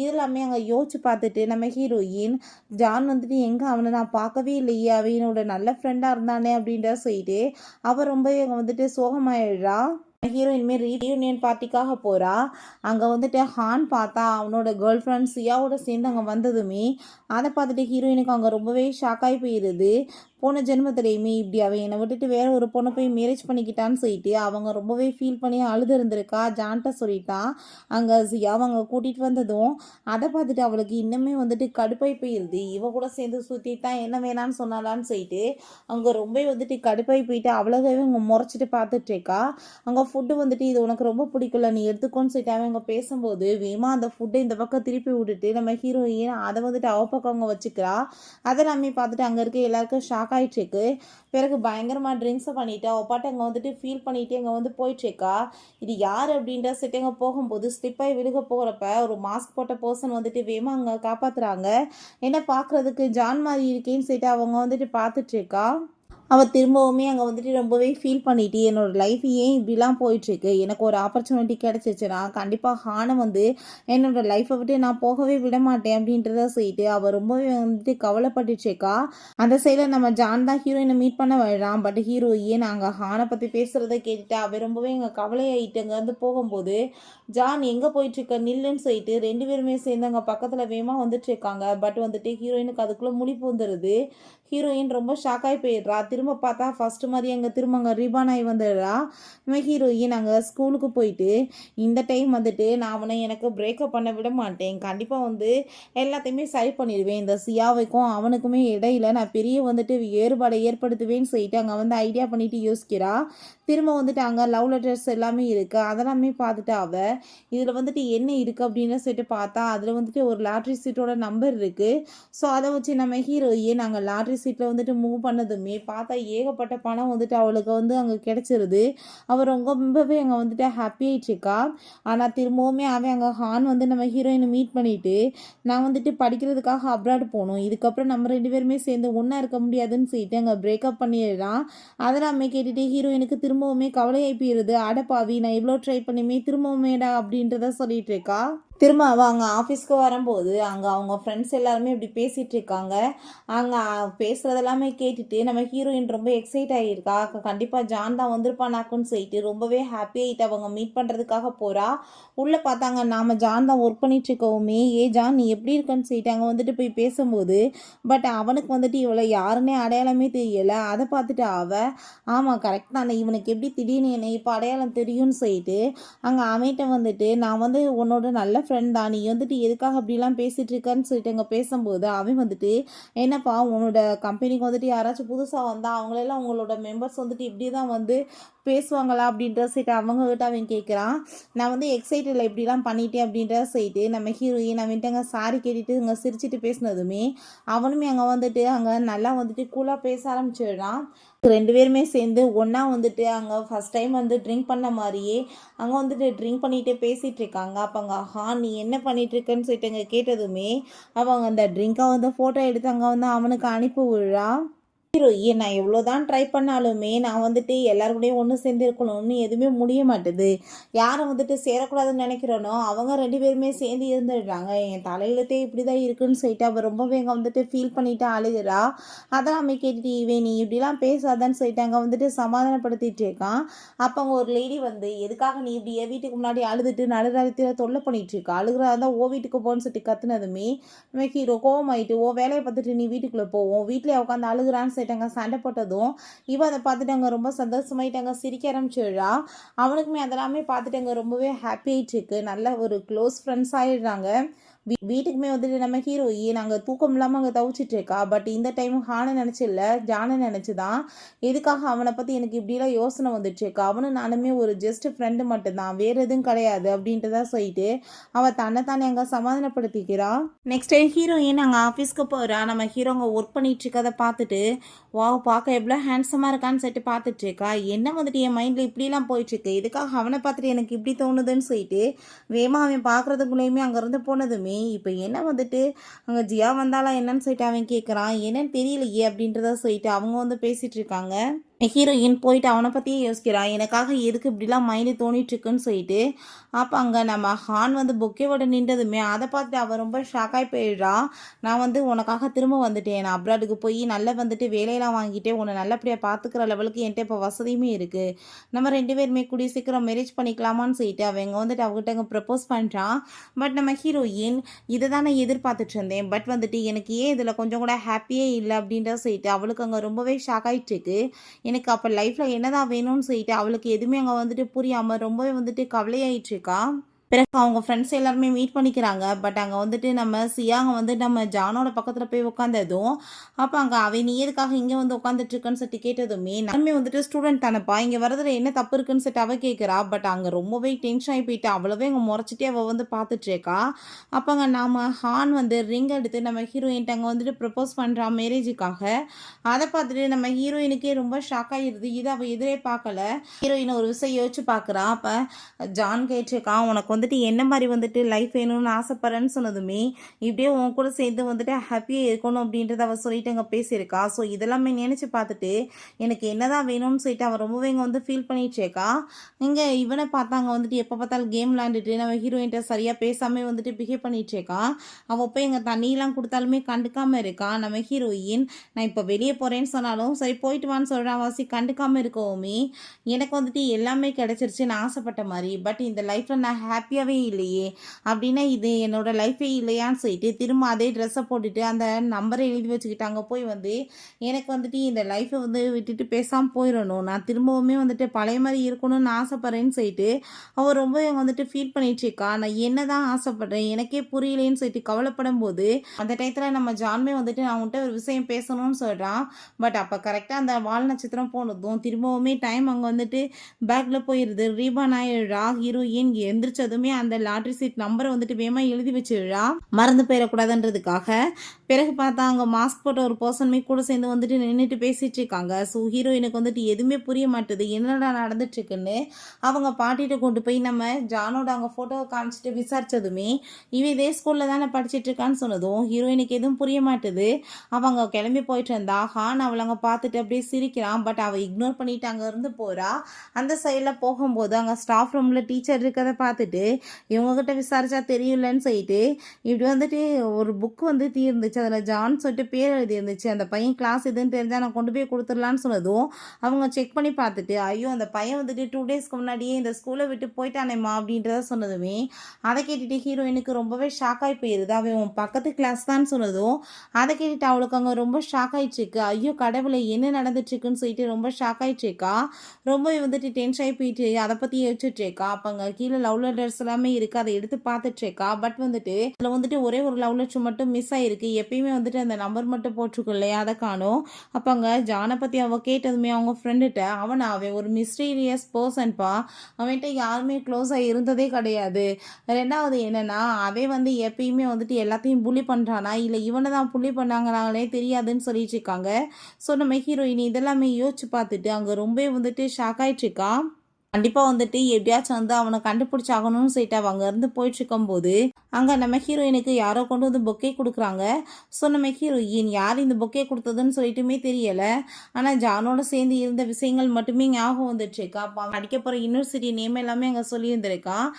இதெல்லாமே அங்கே யோசிச்சு பார்த்துட்டு நம்ம ஹீரோயின் ஜான் வந்துட்டு எங்கே அவனை நான் பார்க்கவே இல்லையே, அவனோட நல்ல ஃப்ரெண்டாக இருந்தானே அப்படின்ற சொல்லிட்டு அவள் ரொம்பவே அங்கே வந்துட்டு சோகமாயிடுறா. ஹீரோயின்மே ரீயூனியன் பார்ட்டிக்காக போகிறா. அங்கே வந்துட்டு ஹான் பார்த்தா அவனோட கேர்ள் ஃப்ரெண்ட் சியாவோட சேர்ந்து அங்கே வந்ததுமே அதை பார்த்துட்டு ஹீரோயினுக்கு அங்கே ரொம்பவே ஷாக்காகி போயிடுது. போன ஜென்மத்திலையுமே இப்படி அவன் என்னை விட்டுட்டு வேற ஒரு பொண்ணை போய் மேரேஜ் பண்ணிக்கிட்டான்னு சொல்லிட்டு அவங்க ரொம்பவே ஃபீல் பண்ணி அழுது இருந்திருக்கா. ஜான்ட்ட சொல்லிட்டான். அங்கே அவங்க கூட்டிகிட்டு வந்ததும் அதை பார்த்துட்டு அவளுக்கு இன்னுமே வந்துட்டு கடுப்பாய் போயிடுது. இவ கூட சேர்ந்து சுற்றிட்டு தான் என்ன வேணான்னு சொன்னாலான்னு சொல்லிட்டு அங்கே ரொம்ப வந்துட்டு கடுப்பாய் போயிட்டு அவளாகவே அவங்க முறைச்சிட்டு பார்த்துட்ருக்கா. அங்கே ஃபுட்டு வந்துட்டு இது உனக்கு ரொம்ப பிடிக்கல, நீ எடுத்துக்கோன்னு சொல்லிட்டு அவங்க பேசும்போது வேமா அந்த ஃபுட்டை இந்த பக்கம் திருப்பி விட்டுட்டு நம்ம ஹீரோயின் அதை வந்துட்டு அவ பக்கம் அவங்க வச்சுக்கிறா. அதெல்லாமே பார்த்துட்டு அங்கே இருக்க எல்லாருக்கும் ஷாக் ஆகிட்டுருக்கு. பிறகு பயங்கரமாக ட்ரிங்க்ஸை பண்ணிவிட்டு அவள் பாட்டு அங்கே வந்துட்டு ஃபீல் பண்ணிவிட்டு அங்கே வந்து போயிட்டுருக்கா. இது யார் அப்படின்ற செட்டு அங்கே போகும்போது ஸ்லிப்பாகி விழுக போகிறப்ப ஒரு மாஸ்க் போட்ட பர்சன் வந்துட்டு வேமா அங்கே காப்பாற்றுறாங்க. என்ன பார்க்குறதுக்கு ஜான் மாதிரி இருக்கேன்னு சொல்லிட்டு அவங்க வந்துட்டு பார்த்துட்ருக்கா. அவள் திரும்பவுமே அங்கே வந்துட்டு ரொம்பவே ஃபீல் பண்ணிட்டு என்னோடய லைஃப் ஏன் இப்படிலாம் போயிட்டுருக்கு, எனக்கு ஒரு ஆப்பர்ச்சுனிட்டி கிடச்சிச்சுன்னா கண்டிப்பாக ஹானை வந்து என்னோடய லைஃப்பை விட்டு நான் போகவே விட மாட்டேன் அப்படின்றத சொல்லிட்டு அவள் ரொம்பவே வந்துட்டு கவலைப்பட்டுட்ருக்கா. அந்த சைடில் நம்ம ஜான் தான் ஹீரோயினை மீட் பண்ண வர்றான். பட் ஹீரோயின் அங்கே ஹானை பற்றி பேசுகிறத கேட்டுட்டு அவள் ரொம்பவே அங்கே கவலையாயிட்டு அங்கே வந்து போகும்போது ஜான் எங்கே போயிட்டுருக்க நில்லுன்னு சொல்லிட்டு 2 பேருமே சேர்ந்து அங்கே பக்கத்தில் வேகமாக வந்துட்டுருக்காங்க. பட் வந்துட்டு ஹீரோயினுக்கு அதுக்குள்ளே முழிப்பு வந்துடுது. ஹீரோயின் ரொம்ப ஷாக்காகி போயிடுறா. திரும்ப பார்த்தா ஃபஸ்ட்டு மாதிரி அங்கே திரும்ப அங்கே ரிபான் ஆகி வந்துடுறா. இவன் ஹீரோயின் அங்கே ஸ்கூலுக்கு போயிட்டு இந்த டைம் வந்துட்டு நான் அவனை எனக்கு பிரேக்கப் பண்ண விட மாட்டேன், கண்டிப்பாக வந்து எல்லாத்தையுமே சரி பண்ணிடுவேன், இந்த சியாவுக்கும் அவனுக்குமே இடையில நான் பெரிய வந்துட்டு வேறுபாடை ஏற்படுத்துவேன்னு சொல்லிட்டு அங்கே வந்து ஐடியா பண்ணிட்டு யோசிக்கிறா. திரும்ப வந்துட்டு அங்கே லவ் லெட்டர்ஸ் எல்லாமே இருக்குது. அதெல்லாமே பார்த்துட்டு அவள் இதில் வந்துட்டு என்ன இருக்குது அப்படின்னு சொல்லிட்டு பார்த்தா அதில் வந்துட்டு ஒரு லாட்ரி சீட்டோட நம்பர் இருக்குது. ஸோ அதை வச்சு நம்ம ஹீரோயின் நாங்கள் லாட்ரி சீட்டில் வந்துட்டு மூவ் பண்ணதுமே பார்த்தா ஏகப்பட்ட பணம் வந்துட்டு அவளுக்கு வந்து அங்கே கிடச்சிருது. அவள் ரொம்பவே அங்கே வந்துட்டு ஹாப்பியாகிட்ருக்கா. ஆனால் திரும்பவுமே அவன் அங்கே ஹான் வந்து நம்ம ஹீரோயினை மீட் பண்ணிவிட்டு நான் வந்துட்டு படிக்கிறதுக்காக அப்ராட் போகணும், இதுக்கப்புறம் நம்ம 2 பேருமே சேர்ந்து ஒன்றா இருக்க முடியாதுன்னு சொல்லிட்டு அங்கே பிரேக்கப் பண்ணிடுறான். அதெல்லாமே கேட்டுட்டு ஹீரோயினுக்கு திரும்பவுமே கவலையாகி போயிடுது. அடப்பாவி நான் இவ்வளோ ட்ரை பண்ணியுமே திரும்பவுமேடா அப்படின்றத சொல்லிட்டு இருக்கா. திரும்ப அவ அங்க ஆஃபீஸ்க்கு வரும்போது, அங்க அவங்க ஃப்ரெண்ட்ஸ் எல்லாருமே இப்படி பேசிட்டு இருக்காங்க. அங்க பேசுறது எல்லாமே கேட்டுட்டு நம்ம ஹீரோயின் ரொம்ப எக்ஸைட் ஆகியிருக்கா. கண்டிப்பா ஜான் தான் வந்திருப்பானாக்குன்னு சொல்லிட்டு ரொம்பவே ஹாப்பி ஆயிட்டு அவங்க மீட் பண்றதுக்காக போறா. உள்ள பார்த்தாங்க நாம ஜான் தான் ஒர்க் பண்ணிட்டு இருக்கவுமே, "ஏ ஜான் நீ எப்படி இருக்கன்னு?" சொல்லிட்டு அங்க வந்துட்டு போய் பேசும்போது, பட் அவனுக்கு வந்துட்டு இவள யாருன்னே அடையாளமே தெரியல. அத பார்த்துட்டு அவ, "ஆமா கரெக்ட் தானே, இவனுக்கு எப்படி திடீர்னு என்னை இப்ப அடையாளம் தெரியும்னு" சொல்லிட்டு அங்க அவன்கிட்ட வந்துட்டு, "நான் வந்து உன்னோட நல்ல ஃப்ரெண்ட் தான். நீ வந்துட்டு எதுக்காக அப்படிலாம் பேசிட்டு இருக்கன்னு" சொல்லிட்டு அங்க பேசும்போது, அவன் வந்துட்டு, "என்னப்பா உன்னோட கம்பெனிக்கு வந்துட்டு யாராச்சும் புதுசா வந்தா அவங்களெல்லாம் உங்களோட மெம்பர்ஸ் வந்துட்டு இப்படி தான் வந்து பேசுவாங்களா?" அப்படின்ற சொல்லிட்டு அவங்ககிட்ட அவன் கேட்குறான். நான் வந்து எக்ஸைட்டட்ல இப்படிலாம் பண்ணிட்டேன் அப்படின்றத சொல்லிட்டு நம்ம ஹீரோயின் அவன்கிட்ட அங்க சாரி கேட்டுட்டு அங்க சிரிச்சுட்டு பேசினதுமே, அவனுமே அங்க வந்துட்டு அங்க நல்லா வந்துட்டு கூலா பேச ஆரம்பிச்சிடுறான். 2 பேருமே சேர்ந்து ஒண்ணா வந்துட்டு அங்க ஃபர்ஸ்ட் டைம் வந்து ட்ரிங்க் பண்ண மாரியே அங்க வந்துட்டு ட்ரிங்க் பண்ணிட்டே பேசிட்டு இருக்காங்க. அப்ப அங்க "நீ என்ன பண்ணிட்டு இருக்கன்னு?" சொல்லிட்டு அங்க கேட்டதுமே, அவங்க அந்த ட்ரிங்க்க வந்து ஃபோட்டோ எடுத்து அங்க வந்து அவனுக்கு அனுப்பி விடுறா. ஹீரோயின் நான் எவ்வளோதான் ட்ரை பண்ணாலுமே நான் வந்துட்டு எல்லார் கூடயும் ஒன்று சேர்ந்து இருக்கணும்னு எதுவுமே முடிய மாட்டுது. யாரை வந்துட்டு சேரக்கூடாதுன்னு நினைக்கிறேனோ அவங்க 2 பேருமே சேர்ந்து இருந்துடுறாங்க. என் தலையெழுத்தே இப்படி தான் இருக்குன்னு சொல்லிட்டு அவள் ரொம்பவே அங்கே வந்துட்டு ஃபீல் பண்ணிட்டு அழுகிறா. அதெல்லாமே கேட்டுட்டு இவன் நீ இப்படிலாம் பேசாதன்னு சொல்லிட்டு அங்கே வந்துட்டு சமாதானப்படுத்திட்டு இருக்கான். அப்போ அங்கே ஒரு லேடி வந்து எதுக்காக நீ இப்படி என் வீட்டுக்கு முன்னாடி அழுதுட்டு நடுராத்திரியில் தொல்லை பண்ணிட்டு இருக்கா, அழுகிறதா இருந்தால் ஓ வீட்டுக்கு போன்னு சொல்லிட்டு கத்துனதுமே நம்ம ஹீரோ கோவமாயிட்டு ஓ வேலையை பார்த்துட்டு நீ வீட்டுக்குள்ளே போவோம் வீட்டிலே உட்காந்து அழுகுறான்னு சொல்லிட்டாங்க. சண்டை போட்டதும் இவ அதை பார்த்துட்டு அங்கே ரொம்ப சந்தோஷமாயிட்டாங்க, சிரிக்க ஆரம்பிச்சிடுறா. அவனுக்குமே அதெல்லாமே பார்த்துட்டு அங்கே ரொம்பவே ஹாப்பி ஆயிட்டு இருக்கு. நல்ல ஒரு க்ளோஸ் ஃப்ரெண்ட்ஸ் ஆயிடுறாங்க. வீட்டுக்குமே வந்துட்டு நம்ம ஹீரோயின் அங்கே தூக்கம் இல்லாமல் அங்கே தவிச்சிட்டு இருக்கா. பட் இந்த டைம் ஹானை நினச்சி இல்லை ஜானை நினச்சி தான் எதுக்காக அவனை பற்றி எனக்கு இப்படிலாம் யோசனை வந்துட்டு இருக்கா, அவனும் நானுமே ஒரு ஜஸ்ட் ஃப்ரெண்டு மட்டும்தான் வேறு எதுவும் கிடையாது அப்படின்ட்டு தான் சொல்லிட்டு அவள் தன்னைத்தானே அங்கே சமாதானப்படுத்திக்கிறா. நெக்ஸ்ட் டைம் ஹீரோயின் அங்கே ஆஃபீஸ்க்கு போகிறா. நம்ம ஹீரோ அங்கே ஒர்க் பண்ணிட்டு இருக்கதை பார்த்துட்டு வாவ் பார்க்க எவ்வளோ ஹேண்ட்ஸமாக இருக்கான்னு சொல்லிட்டு பார்த்துட்டு இருக்கா. என்ன வந்துட்டு என் மைண்டில் இப்படிலாம் போயிட்டுருக்கு, எதுக்காக அவனை பார்த்துட்டு எனக்கு இப்படி தோணுதுன்னு சொல்லிட்டு வேமா அவன் பார்க்குறதுக்குள்ளேயுமே அங்கேருந்து போனதுமே இப்போ என்ன வந்துட்டு அங்கே ஜியா வந்தாலா என்னன்னு சொல்லிட்டு அவன் கேட்குறான். என்னன்னு தெரியலையே அப்படின்றத சொல்லிட்டு அவங்க வந்து பேசிகிட்டு இருக்காங்க. ஹீரோயின் போயிட்டு அவனை பற்றியே யோசிக்கிறான், எனக்காக எதுக்கு இப்படிலாம் மைண்டு தோணிட்டு இருக்குன்னு சொல்லிட்டு. அப்போ அங்கே நம்ம ஹான் வந்து பொக்கேவோட நின்றதுமே அதை பார்த்துட்டு அவன் ரொம்ப ஷாக்காகி போயிடுறா. நான் வந்து உனக்காக திரும்ப வந்துட்டேன், நான் அப்ராடுக்கு போய் நல்லா வந்துட்டு வேலையெல்லாம் வாங்கிட்டேன், உன்னை நல்லபடியாக பார்த்துக்கிற லெவலுக்கு என்கிட்ட இப்போ வசதியுமே இருக்குது, நம்ம 2 பேருமே கூடிய சீக்கிரம் மேரேஜ் பண்ணிக்கலாமான்னு சொல்லிட்டு அவங்க வந்துட்டு அவங்ககிட்ட அங்கே ப்ரப்போஸ் பண்ணுறான். பட் நம்ம ஹீரோயின் இதை தான் நான் எதிர்பார்த்துட்டு இருந்தேன், பட் வந்துட்டு எனக்கு ஏன் இதில் கொஞ்சம் கூட ஹாப்பியே இல்லை அப்படின்றத சொல்லிட்டு அவளுக்கு அங்கே ரொம்பவே ஷாக் ஆகிட்டு இருக்கு. எனக்கு அப்போ லைஃப்பில் என்னதான் வேணும்னு சொல்லிட்டு அவளுக்கு எதுவுமே அங்கே வந்துட்டு புரியாமல் ரொம்பவே வந்துட்டு கவலையாயிட்டு இருக்கா. பிறகு அவங்க ஃப்ரெண்ட்ஸ் எல்லாருமே மீட் பண்ணிக்கிறாங்க. பட் அங்கே வந்துட்டு நம்ம சியாங்க வந்து நம்ம ஜானோட பக்கத்தில் போய் உட்காந்ததும் அப்போ அங்கே அவன் நீ எதுக்காக இங்கே வந்து உட்காந்துட்டு இருக்கன்னு சொல்லிட்டு கேட்டதுமே நானுமே வந்துட்டு ஸ்டூடெண்ட் தானப்பா, இங்கே வரதுல என்ன தப்பு இருக்குன்னு சொல்லிட்டு அவள் கேட்குறா. பட் அங்கே ரொம்பவே டென்ஷன் ஆகி போயிட்டு அவ்வளோவே அங்கே முறைச்சிட்டே அவள் வந்து பார்த்துட்டு இருக்கா. அப்போ அங்கே நம்ம ஹான் வந்து ரிங் எடுத்து நம்ம ஹீரோயின்ட்டு அங்கே வந்துட்டு ப்ரப்போஸ் பண்ணுறான் மேரேஜுக்காக. அதை பார்த்துட்டு நம்ம ஹீரோயினுக்கே ரொம்ப ஷாக் ஆகிடுது. இது அவள் எதிரே பார்க்கல. ஹீரோயின் ஒரு விஷயம் யோசிச்சு பார்க்குறா. அப்போ ஜான் கேட்டிருக்கான், உனக்கு வந்துட்டு என்ன மாதிரி வந்துட்டு லைஃப் வேணும்னு ஆசைப்படுறேன்னு சொன்னதுமே இப்படியே உன் கூட சேர்ந்து வந்துட்டு ஹாப்பியாக இருக்கணும் அப்படின்றத அவள் சொல்லிட்டு அங்கே பேசியிருக்கா. ஸோ இதெல்லாமே நினச்சி பார்த்துட்டு எனக்கு என்னதான் வேணும்னு சொல்லிட்டு அவள் ரொம்பவே இங்கே வந்து ஃபீல் பண்ணிட்டு இருக்கா. இங்கே இவனை பார்த்தாங்க வந்துட்டு எப்போ பார்த்தாலும் கேம் விளாண்டுட்டு நம்ம ஹீரோயின்ட்ட சரியாக பேசாமல் வந்துட்டு பிஹேவ் பண்ணிட்டு இருக்கான். அவள் போய் எங்கள் தண்ணியெலாம் கொடுத்தாலுமே கண்டுக்காமல் இருக்கான். நம்ம ஹீரோயின் நான் இப்போ வெளியே போகிறேன்னு சொன்னாலும் சரி போயிட்டு வான்னு சொல்கிறான் வாசி, கண்டுக்காமல் இருக்கவுமே எனக்கு வந்துட்டு எல்லாமே கிடச்சிருச்சு நான் ஆசைப்பட்ட மாதிரி, பட் இந்த லைஃப்பில் நான் ஹாப்பியாகவே இல்லையே, அப்படின்னா இது என்னோட லைஃபே இல்லையான்னு சொல்லிட்டு திரும்ப அதே ட்ரெஸ்ஸை போட்டுட்டு அந்த நம்பரை எழுதி வச்சுக்கிட்டு அங்கே போய் வந்து எனக்கு வந்துட்டு இந்த லைஃப்பை வந்து விட்டுட்டு பேசாமல் போயிடணும், நான் திரும்பவுமே வந்துட்டு பழைய மாதிரி இருக்கணும்னு ஆசைப்பட்றேன்னு சொல்லிட்டு அவள் ரொம்ப வந்துட்டு ஃபீல் பண்ணிட்டு இருக்கா. நான் என்ன தான் ஆசைப்பட்றேன் எனக்கே புரியலேன்னு சொல்லிட்டு கவலைப்படும் போது அந்த டயத்தில் நம்ம ஜான்மே வந்துட்டு நான் உன்கிட்ட ஒரு விஷயம் பேசணும்னு சொல்கிறான். பட் அப்போ கரெக்டாக அந்த வால் நட்சத்திரம் போனதும் திரும்பவுமே டைம் அங்கே வந்துட்டு பேக்கில் போயிடுது. ரீபான் ஆயிடுறா. ஹீரோயின் எந்திரிச்சதுமே அந்த லாட்ரி சீட் நம்பரை வந்துட்டு வேகமாக எழுதி வச்சிடுறா, மறந்து போயிடக்கூடாதுன்றதுக்காக. பிறகு பார்த்தா அங்கே மாஸ்க் போட்ட ஒரு பர்சனுமே கூட சேர்ந்து வந்துட்டு நின்றுட்டு பேசிகிட்டு இருக்காங்க. ஸோ ஹீரோயினுக்கு வந்துட்டு எதுவுமே புரிய மாட்டுது, என்னடா நடந்துட்டுருக்குன்னு. அவங்க பாட்டிகிட்ட கொண்டு போய் நம்ம ஜானோட அங்கே ஃபோட்டோவை காமிச்சிட்டு விசாரித்ததுமே இவன் இதே ஸ்கூலில் தானே படிச்சிட்ருக்கான்னு சொன்னதும் ஹீரோயினுக்கு எதுவும் புரிய மாட்டுது. அவங்க கிளம்பி போயிட்டு இருந்தா ஹான் அவளை அங்கே பார்த்துட்டு அப்படியே சிரிக்கிறான். பட் அவள் இக்னோர் பண்ணிட்டு அங்கேருந்து போகிறா. அந்த சைடில் போகும்போது அங்கே ஸ்டாஃப் ரூமில் டீச்சர் இருக்கிறத பார்த்துட்டு இவங்ககிட்ட விசாரிச்சா தெரியலன்னு சொல்லிட்டு இப்படி வந்துட்டு ஒரு புக் வந்து இருந்துச்சு. அதில் ஜான் சொல்லிட்டு பேர் எழுதி இருந்துச்சு. அந்த பையன் கிளாஸ் எதுன்னு தெரிஞ்சால் நான் கொண்டு போய் கொடுத்துடலான்னு சொன்னதும் அவங்க செக் பண்ணி பார்த்துட்டு ஐயோ அந்த பையன் வந்துட்டு 2 டேஸ்க்கு முன்னாடியே இந்த ஸ்கூலை விட்டு போயிட்டானேம்மா அப்படின்றத சொன்னதுமே அதை கேட்டுட்டு ஹீரோயினுக்கு ரொம்பவே ஷாக் ஆகி போயிருது. அவன் உன் பக்கத்து கிளாஸ் தான் சொன்னதும் அதை கேட்டுட்டு அவளுக்கு அங்கே ரொம்ப ஷாக் ஆயிடுச்சுக்கா. ஐயோ கடவுளை என்ன நடந்துட்டுருக்குன்னு சொல்லிட்டு ரொம்ப ஷாக் ஆயிடுச்சேக்கா. ரொம்ப வந்துட்டு டென்ஷன் ஆகி போயிட்டு அதை பற்றி யோசிச்சுட்ருக்கா. அப்போ அங்கே கீழே லவ் லெட்டர்ஸ் எல்லாமே இருக்குது, அதை எடுத்து பார்த்துட்ருக்கா. பட் வந்துட்டு அதில் வந்துட்டு ஒரே ஒரு லவ் லெட்டர் மட்டும் மிஸ் ஆகிருக்கு. எப்பயுமே வந்துட்டு அந்த நம்பர் மட்டும் போட்டிருக்கும் இல்லையா, அதை காணும். அப்போ அங்கே ஜானை பற்றி அவள் கேட்டதுமே அவங்க ஃப்ரெண்டுகிட்ட அவன் ஒரு மிஸ்டீரியஸ் பர்சன்ப்பா, அவன்கிட்ட யாருமே க்ளோஸாக இருந்ததே கிடையாது. ரெண்டாவது என்னென்னா அவன் வந்து எப்பயுமே வந்துட்டு எல்லாத்தையும் புள்ளி பண்ணுறானா இல்லை இவனை தான் புள்ளி பண்ணாங்கனாலே தெரியாதுன்னு சொல்லிட்டு இருக்காங்க. ஸோ நம்ம ஹீரோயின் இதெல்லாமே யோசிச்சு பார்த்துட்டு அங்கே ரொம்ப வந்துட்டு ஷாக் ஆகிட்டுருக்கா. கண்டிப்பாக வந்துட்டு எப்படியாச்சும் வந்து அவனை கண்டுபிடிச்சாகணும்னு சொல்லிட்டு அவள் அங்கேருந்து போயிட்டுருக்கும்போது அங்கே நம்ம ஹீரோயினுக்கு யாரோ கொண்டு வந்து பொக்கே கொடுக்குறாங்க. ஸோ நம்ம ஹீரோயின் யார் இந்த பொக்கே கொடுத்ததுன்னு சொல்லிட்டுமே தெரியலை. ஆனால் ஜானோட சேர்ந்து இருந்த விஷயங்கள் மட்டுமே ஞாபகம் வந்துட்டுருக்கா. அப்போ அவன் அடிக்க போகிற யூனிவர்சிட்டி நேம் எல்லாமே அங்கே சொல்லியிருந்திருக்கான்.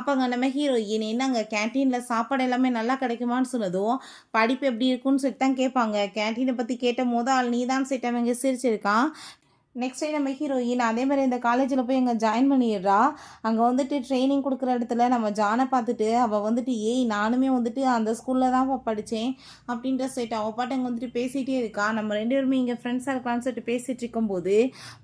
அப்போ அங்கே நம்ம ஹீரோயின் என்ன அங்கே கேன்டீனில் சாப்பாடு எல்லாமே நல்லா கிடைக்குமான்னு சொன்னதும் படிப்பு எப்படி இருக்குன்னு சொல்லிட்டு தான் கேட்பாங்க. கேன்டீனை பற்றி கேட்ட போது நீ தான் சொல்லிட்டு அவங்க சிரிச்சிருக்கான். நெக்ஸ்ட் டே நம்ம ஹீரோயின் அதே மாதிரி இந்த காலேஜில் போய் அங்கே ஜாயின் பண்ணிடுறா. அங்கே வந்துட்டு ட்ரைனிங் கொடுக்குற இடத்துல நம்ம ஜானை பார்த்துட்டு அவள் வந்துட்டு நானுமே வந்துட்டு அந்த ஸ்கூலில் தான் படித்தேன் அப்படின்ற சொல்லிட்டு அவள் பாட்டு அங்கே வந்துட்டு பேசிகிட்டே இருக்கா. நம்ம 2 பேருமே இங்கே ஃப்ரெண்ட்ஸாக இருக்கலாம்னு சொல்லிட்டு பேசிகிட்டு இருக்கும்போது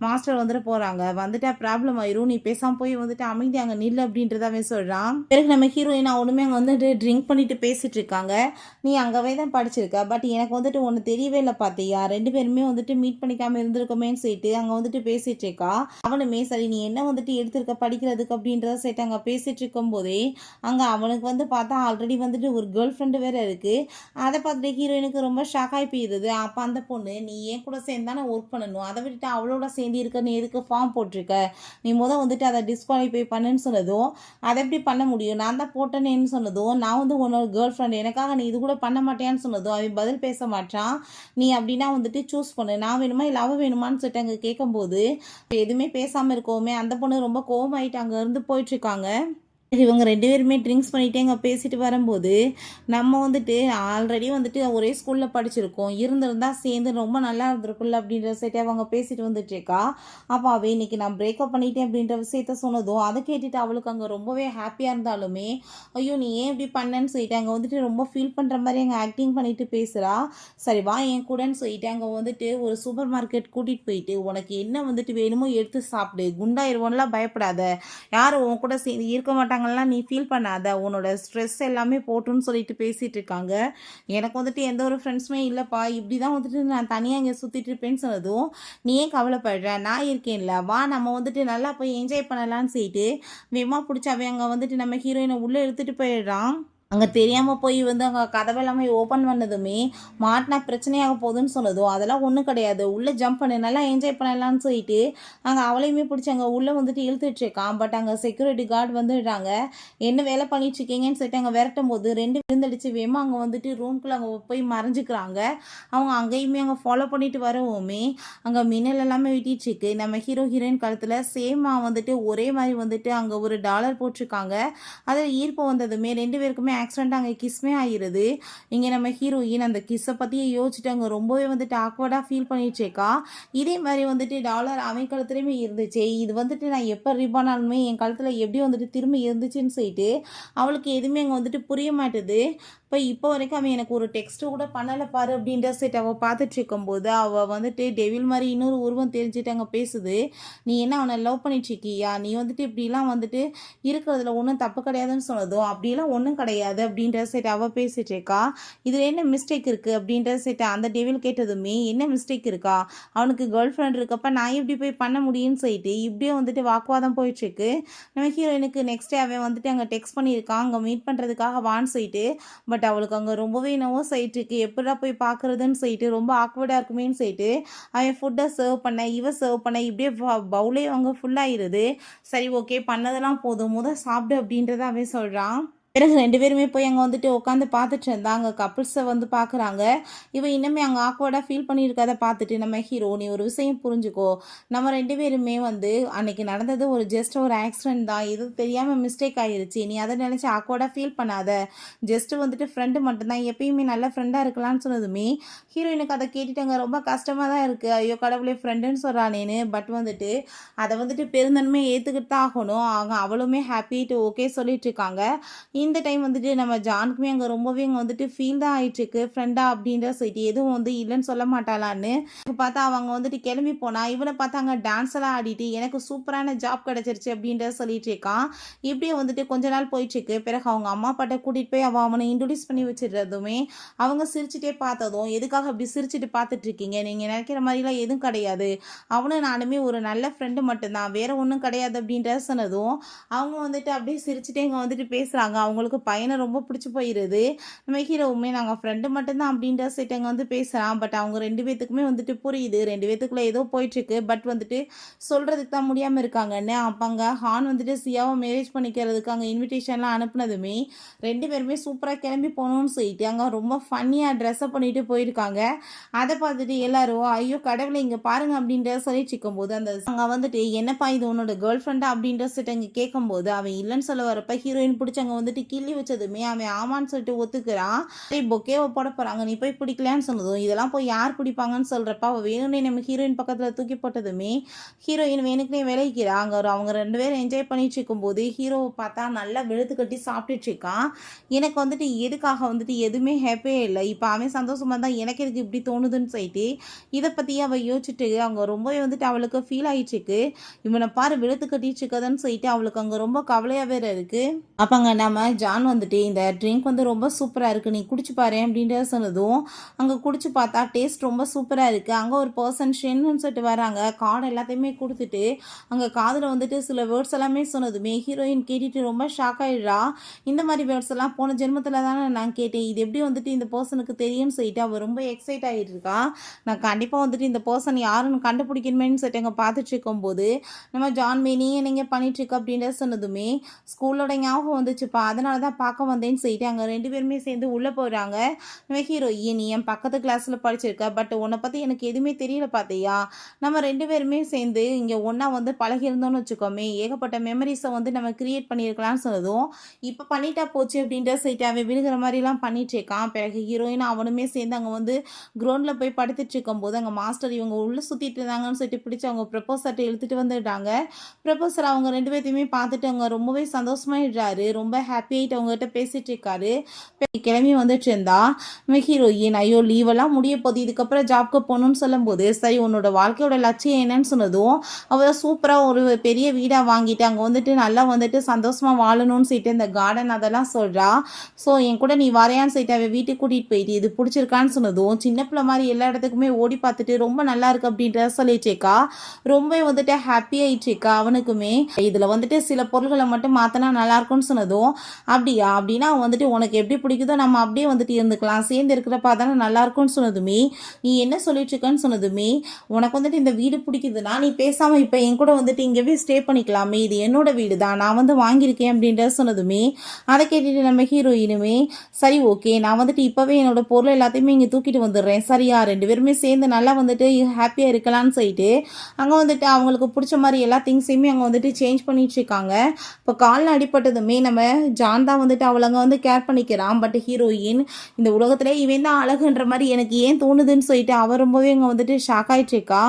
மாஸ்டர் வந்துட்டு போகிறாங்க. வந்துட்டு ப்ராப்ளம் ஆயிரும், நீ பேசாமல் போய் வந்துட்டு அமைதி அங்கே நில்லு அப்படின்றத அவன் சொல்கிறான். பிறகு நம்ம ஹீரோயின் அவனுமே அங்கே வந்துட்டு ட்ரிங்க் பண்ணிட்டு பேசிகிட்டு இருக்காங்க. நீ அங்கவே தான் படிச்சிருக்க, பட் எனக்கு வந்துட்டு ஒன்று தெரியவே இல்லை பார்த்தியா, 2 பேருமே வந்துட்டு மீட் பண்ணிக்காமல் இருந்திருக்கோமேன்னு சொல்லிட்டு அங்கே வந்துட்டு பேசிட்டு இருக்கா. அவனுமே சரி நீ என்ன வந்துட்டு எடுத்திருக்க படிக்கிறதுக்கு அப்படின்றத சேர்த்து அங்கே பேசிட்டு இருக்கும் போதே அங்கே அவனுக்கு வந்து பார்த்தா ஆல்ரெடி வந்துட்டு ஒரு கேர்ள் ஃப்ரெண்டு வேற இருக்கு. அதை பார்த்துட்டு ஹீரோயினுக்கு ரொம்ப ஷாக் ஆகி போயிருது. அப்போ அந்த பொண்ணு நீ ஏன் கூட சேர்ந்தானே ஒர்க் பண்ணணும், அதை விட்டுட்டு அவளோட சேர்ந்து இருக்க நீ எதுக்கு ஃபார்ம் போட்டிருக்க, நீ வந்துட்டு அதை டிஸ்குவாலிஃபை பண்ணுன்னு சொன்னதும் அதை எப்படி பண்ண முடியும், நான் தான் போட்டேன்னு சொன்னதும் நான் வந்து உன்னோட கேர்ள் ஃப்ரெண்டு எனக்காக நீ இது கூட பண்ண மாட்டேன்னு சொன்னதும் அவன் பதில் பேச மாட்டான். நீ அப்படின்னா வந்துட்டு சூஸ் பண்ணு, நான் வேணுமா இல்லை அவ வேணுமான்னு சொல்லிட்டு அங்கே கேட்கும்போது எதுவுமே பேசாமல் இருக்கோமே அந்த பொண்ணு ரொம்ப கோவமாயிட்டு அங்கேருந்து போயிட்டுருக்காங்க. இவங்க 2 பேருமே ட்ரிங்க்ஸ் பண்ணிகிட்டே அங்கே பேசிட்டு வரும்போது நம்ம வந்துட்டு ஆல்ரெடி வந்துட்டு ஒரே ஸ்கூலில் படிச்சிருக்கோம், இருந்திருந்தால் சேர்ந்து ரொம்ப நல்லா இருந்திருக்குல்ல அப்படின்ற விஷயத்தை அவங்க பேசிட்டு வந்துட்டுருக்கா. அப்போ அவள் இன்னைக்கு நான் பிரேக்கப் பண்ணிட்டேன் அப்படின்ற விஷயத்த சொன்னதும் அதை கேட்டுட்டு அவளுக்கு அங்கே ரொம்பவே ஹாப்பியாக இருந்தாலுமே ஐயோ நீ ஏன் இப்படி பண்ணேன்னு சொல்லிட்டு அங்கே வந்துட்டு ரொம்ப ஃபீல் பண்ணுற மாதிரி அங்கே ஆக்டிங் பண்ணிட்டு பேசுகிறா. சரி வா என் கூடன்னு சொல்லிட்டு அங்கே வந்துட்டு ஒரு சூப்பர் மார்க்கெட் கூட்டிகிட்டு போயிட்டு உனக்கு என்ன வந்துட்டு வேணுமோ எடுத்து சாப்பிடு, குண்டாயிருவோம்லாம் பயப்படாத, யாரும் உன் கூட சேர்ந்து இருக்க மாட்டாங்க, நீ ஃபீல் பண்ணாத, உன்னோட ஸ்ட்ரெஸ் எல்லாமே போட்டுன்னு சொல்லிட்டு பேசிகிட்டு இருக்காங்க. எனக்கு வந்துட்டு எந்த ஒரு ஃப்ரெண்ட்ஸுமே இல்லைப்பா, இப்படி தான் வந்துட்டு நான் தனியாக இங்கே சுற்றிட்டு இருப்பேன்னு சொன்னதும் நீ ஏன் கவலைப்படுற, நான் இருக்கேன்ல, வா நம்ம வந்துட்டு நல்லா போய் என்ஜாய் பண்ணலான்னு சொல்லிட்டு வேமா பிடிச்சாவே அங்கே வந்துட்டு நம்ம ஹீரோயினை உள்ளே எடுத்துகிட்டு போயிடுறான். அங்கே தெரியாமல் போய் வந்து அங்கே கதவெல்லாமே ஓப்பன் பண்ணதுமே மாட்டினா பிரச்சனையாக போகுதுன்னு சொன்னதும் அதெல்லாம் ஒன்றும் கிடையாது, உள்ளே ஜம்ப் பண்ணு நல்லா என்ஜாய் பண்ணலான்னு சொல்லிட்டு அங்கே அவளையுமே பிடிச்சி அங்கே உள்ளே வந்துட்டு இழுத்துட்ருக்கான். பட் அங்கே செக்யூரிட்டி கார்டு வந்துடுறாங்க. என்ன வேலை பண்ணிட்டுருக்கீங்கன்னு சொல்லிட்டு அங்கே விரட்டும் போது 2 விழுந்தடிச்சு வேமா அங்கே வந்துட்டு ரூம்குள்ளே அங்கே போய் மறைஞ்சிக்கிறாங்க. அவங்க அங்கேயுமே அங்கே ஃபாலோ பண்ணிட்டு வரவுமே அங்கே மின்னல் எல்லாமே விட்டிட்டுருக்கு. நம்ம ஹீரோயின் கழுத்தில் சேமாக வந்துட்டு ஒரே மாதிரி வந்துட்டு அங்கே ஒரு டாலர் போட்டிருக்காங்க. அதில் ஈர்ப்பு வந்ததுமே 2 பேருக்குமே ஆக்சிடென்ட் அங்கே கிஸ்மே ஆகிடுது. இங்கே நம்ம ஹீரோயின் அந்த கிஸ்ஸை பற்றியே யோசிச்சுட்டு அங்கே ரொம்பவே வந்துட்டு ஆக்வர்டாக ஃபீல் பண்ணிட்டுருக்கா. இதே மாதிரி வந்துட்டு டாலர் அவன் கழுத்துலையுமே இருந்துச்சு, இது வந்துட்டு நான் எப்போ ரிபானாலுமே என் கழுத்தில் எப்படி வந்துட்டு திரும்ப இருந்துச்சுன்னு சொல்லிட்டு அவளுக்கு எதுவுமே அங்கே வந்துட்டு புரிய மாட்டுது. இப்போ வரைக்கும் அவன் எனக்கு ஒரு டெக்ஸ்ட்டு கூட பண்ணலை பாரு அப்படின்ற செட் அவள் பார்த்துட்டு இருக்கும்போது அவள் வந்துட்டு டெவில் மாதிரி இன்னொரு உருவம் தெரிஞ்சுட்டு அங்கே பேசுது. நீ என்ன அவனை லவ் பண்ணிட்டுருக்கியா, நீ வந்துட்டு இப்படிலாம் வந்துட்டு இருக்கிறதுல ஒன்றும் தப்பு கிடையாதுன்னு சொன்னதும் அப்படிலாம் ஒன்றும் கிடையாது அப்படின்ற செட் அவள் பேசிட்டு இருக்கா. இதில் என்ன மிஸ்டேக் இருக்குது அப்படின்ற செட் அந்த டெவில் கேட்டதுமே என்ன மிஸ்டேக் இருக்கா, அவனுக்கு கேர்ள் ஃப்ரெண்ட் இருக்கப்ப நான் எப்படி போய் பண்ண முடியும்னு சொல்லிட்டு இப்படியே வந்துட்டு வாக்குவாதம் போயிட்டுருக்கு. நம்ம ஹீரோயினுக்கு நெக்ஸ்ட் டே அவன் வந்துட்டு அங்கே டெக்ஸ்ட் பண்ணியிருக்கான் அங்கே மீட் பண்ணுறதுக்காக வான்னு சொல்லிட்டு. பட் பட் அவளுக்கு அங்கே ரொம்பவே நர்வஸ் ஆயிட்டு இருக்கு. எப்படா போய் பார்க்குறதுன்னு சொல்லிட்டு ரொம்ப ஆக்வர்டாக இருக்குமேன்னு சொல்லிட்டு அவன் ஃபுட்டை சர்வ் பண்ண சர்வ் பண்ண இப்படியே பவுலே அவங்க ஃபுல்லாகிடுது. சரி ஓகே பண்ணதெல்லாம் போதும், சாப்பிடு அப்படின்றத அவன் சொல்கிறான். பிறகு 2 பேருமே போய் அங்கே வந்துட்டு உட்காந்து பார்த்துட்டு இருந்தாங்க. கப்புள்ஸை வந்து பார்க்குறாங்க. இவன் இன்னுமே அங்கே ஆக்வர்டாக ஃபீல் பண்ணியிருக்கதை பார்த்துட்டு நம்ம ஹீரோ, நீ ஒரு விஷயம் புரிஞ்சுக்கோ, நம்ம 2 பேருமே வந்து அன்னைக்கு நடந்தது ஜஸ்ட் ஒரு ஆக்சிடென்ட் தான், இது தெரியாமல் மிஸ்டேக் ஆகிருச்சு, நீ அதை நினச்சி ஆக்வர்டாக ஃபீல் பண்ணாத, ஜஸ்ட்டு வந்துட்டு ஃப்ரெண்டு மட்டும்தான், எப்பயுமே நல்ல ஃப்ரெண்டாக இருக்கலாம்னு சொன்னதுமே ஹீரோயினுக்கு அதை கேட்டுட்டாங்க. ரொம்ப கஷ்டமாக தான் இருக்குது, ஐயோ கடவுளே ஃப்ரெண்டுன்னு சொல்கிறானேன்னு. பட் வந்துட்டு அதை வந்துட்டு பெருந்தன்மையை ஏற்றுக்கிட்டு தான் ஆகணும். அவளுமே ஹாப்பிட்டு ஓகே சொல்லிட்டு இருக்காங்க. இந்த டைம் வந்துட்டு நம்ம ஜானுக்குமே அங்கே ரொம்பவே அங்கே வந்துட்டு ஃபீல் தான் ஆகிட்டுருக்கு, ஃப்ரெண்டா அப்படின்ற சொல்லிட்டு எதுவும் வந்து இல்லைன்னு சொல்ல மாட்டாளான்னு பார்த்தா அவங்க வந்துட்டு கிளம்பி போனா இவனை பார்த்தா அங்கே டான்ஸ் எல்லாம் ஆடிட்டு எனக்கு சூப்பரான ஜாப் கிடச்சிருச்சு அப்படின்ற சொல்லிட்டு இருக்கான். இப்படியே வந்துட்டு கொஞ்ச நாள் போயிட்டுருக்கு. பிறகு அவங்க அம்மா அப்பாட்ட கூட்டிகிட்டு போய் அவனை இன்ட்ரடியூஸ் பண்ணி வச்சிடுறதுமே அவங்க சிரிச்சுட்டே பார்த்ததும், எதுக்காக அப்படி சிரிச்சுட்டு பார்த்துட்டு இருக்கீங்க, நீங்கள் நினைக்கிற மாதிரிலாம் எதுவும் கிடையாது, அவனும் நானுமே ஒரு நல்ல ஃப்ரெண்டு மட்டும்தான், வேற ஒன்றும் கிடையாது அப்படின்ற சொன்னதும் அவங்க வந்துட்டு அப்படியே சிரிச்சுட்டே இங்கே வந்துட்டு பேசுகிறாங்க. அவங்களுக்கு பையனை ரொம்ப பிடிச்சி போயிடுது. நம்ம ஹீரோவுமே நாங்கள் ஃப்ரெண்டு மட்டும்தான் அப்படின்ற சைட்டங்க வந்து பேசுகிறான். பட் அவங்க 2 பேத்துக்குமே வந்துட்டு புரியுது, 2 பேத்துக்குள்ளே ஏதோ போயிட்டுருக்கு. பட் வந்துட்டு சொல்கிறதுக்கு தான் முடியாமல் இருக்காங்கன்னு. அப்போ அங்கே ஹான் வந்துட்டு சியாவை மேரேஜ் பண்ணிக்கிறதுக்கு அங்கே இன்விடேஷன்லாம் அனுப்புனதுமே 2 பேருமே சூப்பராக கிளம்பி போகணும்னு சொல்லிட்டு அங்கே ரொம்ப ஃபன்னியாக ட்ரெஸ்அப் பண்ணிட்டு போயிருக்காங்க. அதை பார்த்துட்டு எல்லாரும் ஐயோ கடவுளை இங்கே பாருங்க அப்படின்ற சொல்லிட்டு இருக்கும்போது அந்த அங்கே வந்துட்டு என்னப்பா இது உன்னோட கேர்ள் ஃப்ரெண்டா அப்படின்ற சொல்லிட்டு அங்கே கேட்கும்போது அவன் இல்லைன்னு சொல்ல வரப்ப ஹீரோயின் பிடிச்சவங்க வந்துட்டு கிள்ளி வச்சதுமே அவன் ஆமான்னு சொல்லிட்டு ஒத்துக்கிறான். பொக்கேவை போட போறாங்க, நீ போய் பிடிக்கலான்னு சொன்னதும் இதெல்லாம் போய் யார் பிடிப்பாங்கன்னு சொல்றப்ப அவள் வேணும்னே நம்ம ஹீரோயின் பக்கத்தில் தூக்கி போட்டதுமே ஹீரோயின் வேணுக்குனே விளைக்கிறாங்க. அவங்க 2 பேரும் என்ஜாய் பண்ணிட்டு இருக்கும்போது ஹீரோவை பார்த்தா நல்லா வெளுத்து கட்டி சாப்பிட்டுட்டு இருக்கான். எனக்கு வந்துட்டு எதுக்காக வந்துட்டு எதுவுமே ஹாப்பியே இல்லை, இப்போ அவன் சந்தோஷமா தான் எனக்கு எதுக்கு இப்படி தோணுதுன்னு சொல்லிட்டு இதை பற்றி அவள் யோசிச்சுட்டு அவங்க ரொம்பவே வந்துட்டு அவளுக்கு ஃபீல் ஆகிட்டு இருக்கு. இவனை பாரு வெளுத்து கட்டிட்டு இருக்கதுன்னு சொல்லிட்டு அவளுக்கு அங்கே ரொம்ப கவலையாக வேற இருக்கு. அப்போங்க நம்ம ஜான் வந்துட்டு இந்த ட்ரிங்க் வந்து ரொம்ப சூப்பராக இருக்குது, நீ குடிச்சு பாரு அப்படின்றத சொன்னதும் அங்கே குடிச்சு பார்த்தா டேஸ்ட் ரொம்ப சூப்பராக இருக்குது. அங்கே ஒரு பர்சன் ஷென்னு சொல்லிட்டு வராங்க, கார்டு எல்லாத்தையுமே கொடுத்துட்டு அங்கே காதில் வந்துட்டு சில வேர்ட்ஸ் எல்லாமே சொன்னதுமே ஹீரோயின் கேட்டுட்டு ரொம்ப ஷாக் ஆகிடுறா. இந்த மாதிரி வேர்ட்ஸ் எல்லாம் போன ஜென்மத்தில் தானே நான் கேட்டேன், இது எப்படி வந்துட்டு இந்த பர்சனுக்கு தெரியும்னு சொல்லிட்டு அவள் ரொம்ப எக்ஸைட் ஆகிட்டு இருக்கா. நான் கண்டிப்பாக வந்துட்டு இந்த பர்சன் யாருன்னு கண்டுபிடிக்கணுமேனு சொல்லிட்டு அங்கே பார்த்துட்டு இருக்கும்போது நம்ம ஜான் நீங்கள் பண்ணிட்டுருக்க அப்படின்றத சொன்னதுமே ஸ்கூலோட ஞாபகம் வந்துச்சுப்பா, அதனால தான் பார்க்க வந்தேன்னு சொல்லிட்டு அங்கே 2 பேருமே சேர்ந்து உள்ளே போகிறாங்க. நம்ம ஹீரோயின் நீ என் பக்கத்து கிளாஸில் படிச்சிருக்க, பட் உன்னை பற்றி எனக்கு எதுவுமே தெரியல பார்த்தியா, நம்ம 2 பேருமே சேர்ந்து இங்கே ஒன்றா வந்து பழகிருந்தோன்னு வச்சுக்கோமே, ஏகப்பட்ட மெமரிஸை வந்து நம்ம கிரியேட் பண்ணியிருக்கலாம்னு சொன்னதும் இப்போ பண்ணிட்டா போச்சு அப்படின்ற சொல்லிட்டு அவன் விழுகிற மாதிரிலாம் பண்ணிட்டு இருக்கான். பிறகு ஹீரோயின் அவனுமே சேர்ந்து அங்கே வந்து கிரவுண்டில் போய் படுத்துட்டு இருக்கும்போது அங்கே மாஸ்டர் இவங்க உள்ளே சுற்றிட்டு இருந்தாங்கன்னு சொல்லிட்டு பிடிச்சி அவங்க ப்ரப்போசர்ட்டை இழுத்துட்டு வந்துடுறாங்க. ப்ரப்போசர் அவங்க 2 பேர்த்தையுமே பார்த்துட்டு அவங்க ரொம்பவே சந்தோஷமாயிடுறாரு, ரொம்ப ஹாப்பியாகிட்டு அவங்ககிட்ட பேசிட்டு இருக்காரு. கிளம்பி வந்துட்டு இருந்தா ஹீரோயின் ஐயோ லீவெல்லாம் முடிய போகுது, இதுக்கப்புறம் ஜாப்க்கு போகணும்னு சொல்லும்போது சரி உன்னோட வாழ்க்கையோட லட்சியம் என்னன்னு சொன்னதும் அவள் சூப்பராக ஒரு பெரிய வீடாக வாங்கிட்டு அங்கே வந்துட்டு நல்லா வந்துட்டு சந்தோஷமாக வாழணும்னு சொல்லிட்டு இந்த கார்டன் அதெல்லாம் சொல்கிறா. ஸோ என் கூட நீ வரையான்னு சொல்லிட்டு அவள் வீட்டுக்கு கூட்டிகிட்டு போயிட்டு இது பிடிச்சிருக்கான்னு சொன்னதும் சின்ன பிள்ளை மாதிரி எல்லா இடத்துக்குமே ஓடி பார்த்துட்டு ரொம்ப நல்லா இருக்கு அப்படின்ற சொல்லிட்டுருக்கா. ரொம்ப வந்துட்டு ஹாப்பி ஆயிட்டுருக்கா. அவனுக்குமே இதில் வந்துட்டு சில பொருள்களை மட்டும் மாற்றினா நல்லா இருக்கும்னு சொன்னதும் அப்படியா, அப்படின்னா வந்துட்டு உனக்கு எப்படி பிடிக்குதோ நம்ம அப்படியே வந்துட்டு இருந்துக்கலாம், சேர்ந்து இருக்கிறப்ப தானே நல்லாயிருக்கும்னு சொன்னதுமே நீ என்ன சொல்லிட்டு இருக்கன்னு சொன்னதுமே உனக்கு வந்துட்டு இந்த வீடு பிடிக்குதுன்னா நீ பேசாமல் இப்போ என் கூட வந்துட்டு இங்கேவே ஸ்டே பண்ணிக்கலாமே, இது என்னோட வீடு தான், நான் வந்து வாங்கியிருக்கேன் அப்படின்ற சொன்னதுமே அதை கேட்டுட்டு நம்ம ஹீரோயினுமே சரி ஓகே நான் வந்துட்டு இப்போவே என்னோட பொருள் எல்லாத்தையுமே இங்கே தூக்கிட்டு வந்துடுறேன் சரியா, 2 பேருமே சேர்ந்து நல்லா வந்துட்டு ஹாப்பியாக இருக்கலாம்னு சொல்லிட்டு அங்கே வந்துட்டு அவங்களுக்கு பிடிச்ச மாதிரி எல்லா திங்ஸையுமே அங்கே வந்துட்டு சேஞ்ச் பண்ணிட்டு இருக்காங்க. இப்போ காலில் அடிப்பட்டதுமே நம்ம ஜான் தான் வந்துட்டு அவளங்க வந்து கேர் பண்ணிக்கிறான். பட் ஹீரோயின் இந்த உலகத்திலே இவன் தான் அழகுன்ற மாதிரி எனக்கு ஏன் தோணுதுன்னு சொல்லிட்டு அவ ரொம்பவே அங்கே வந்துட்டு ஷாக் ஆகிட்டு இருக்கா.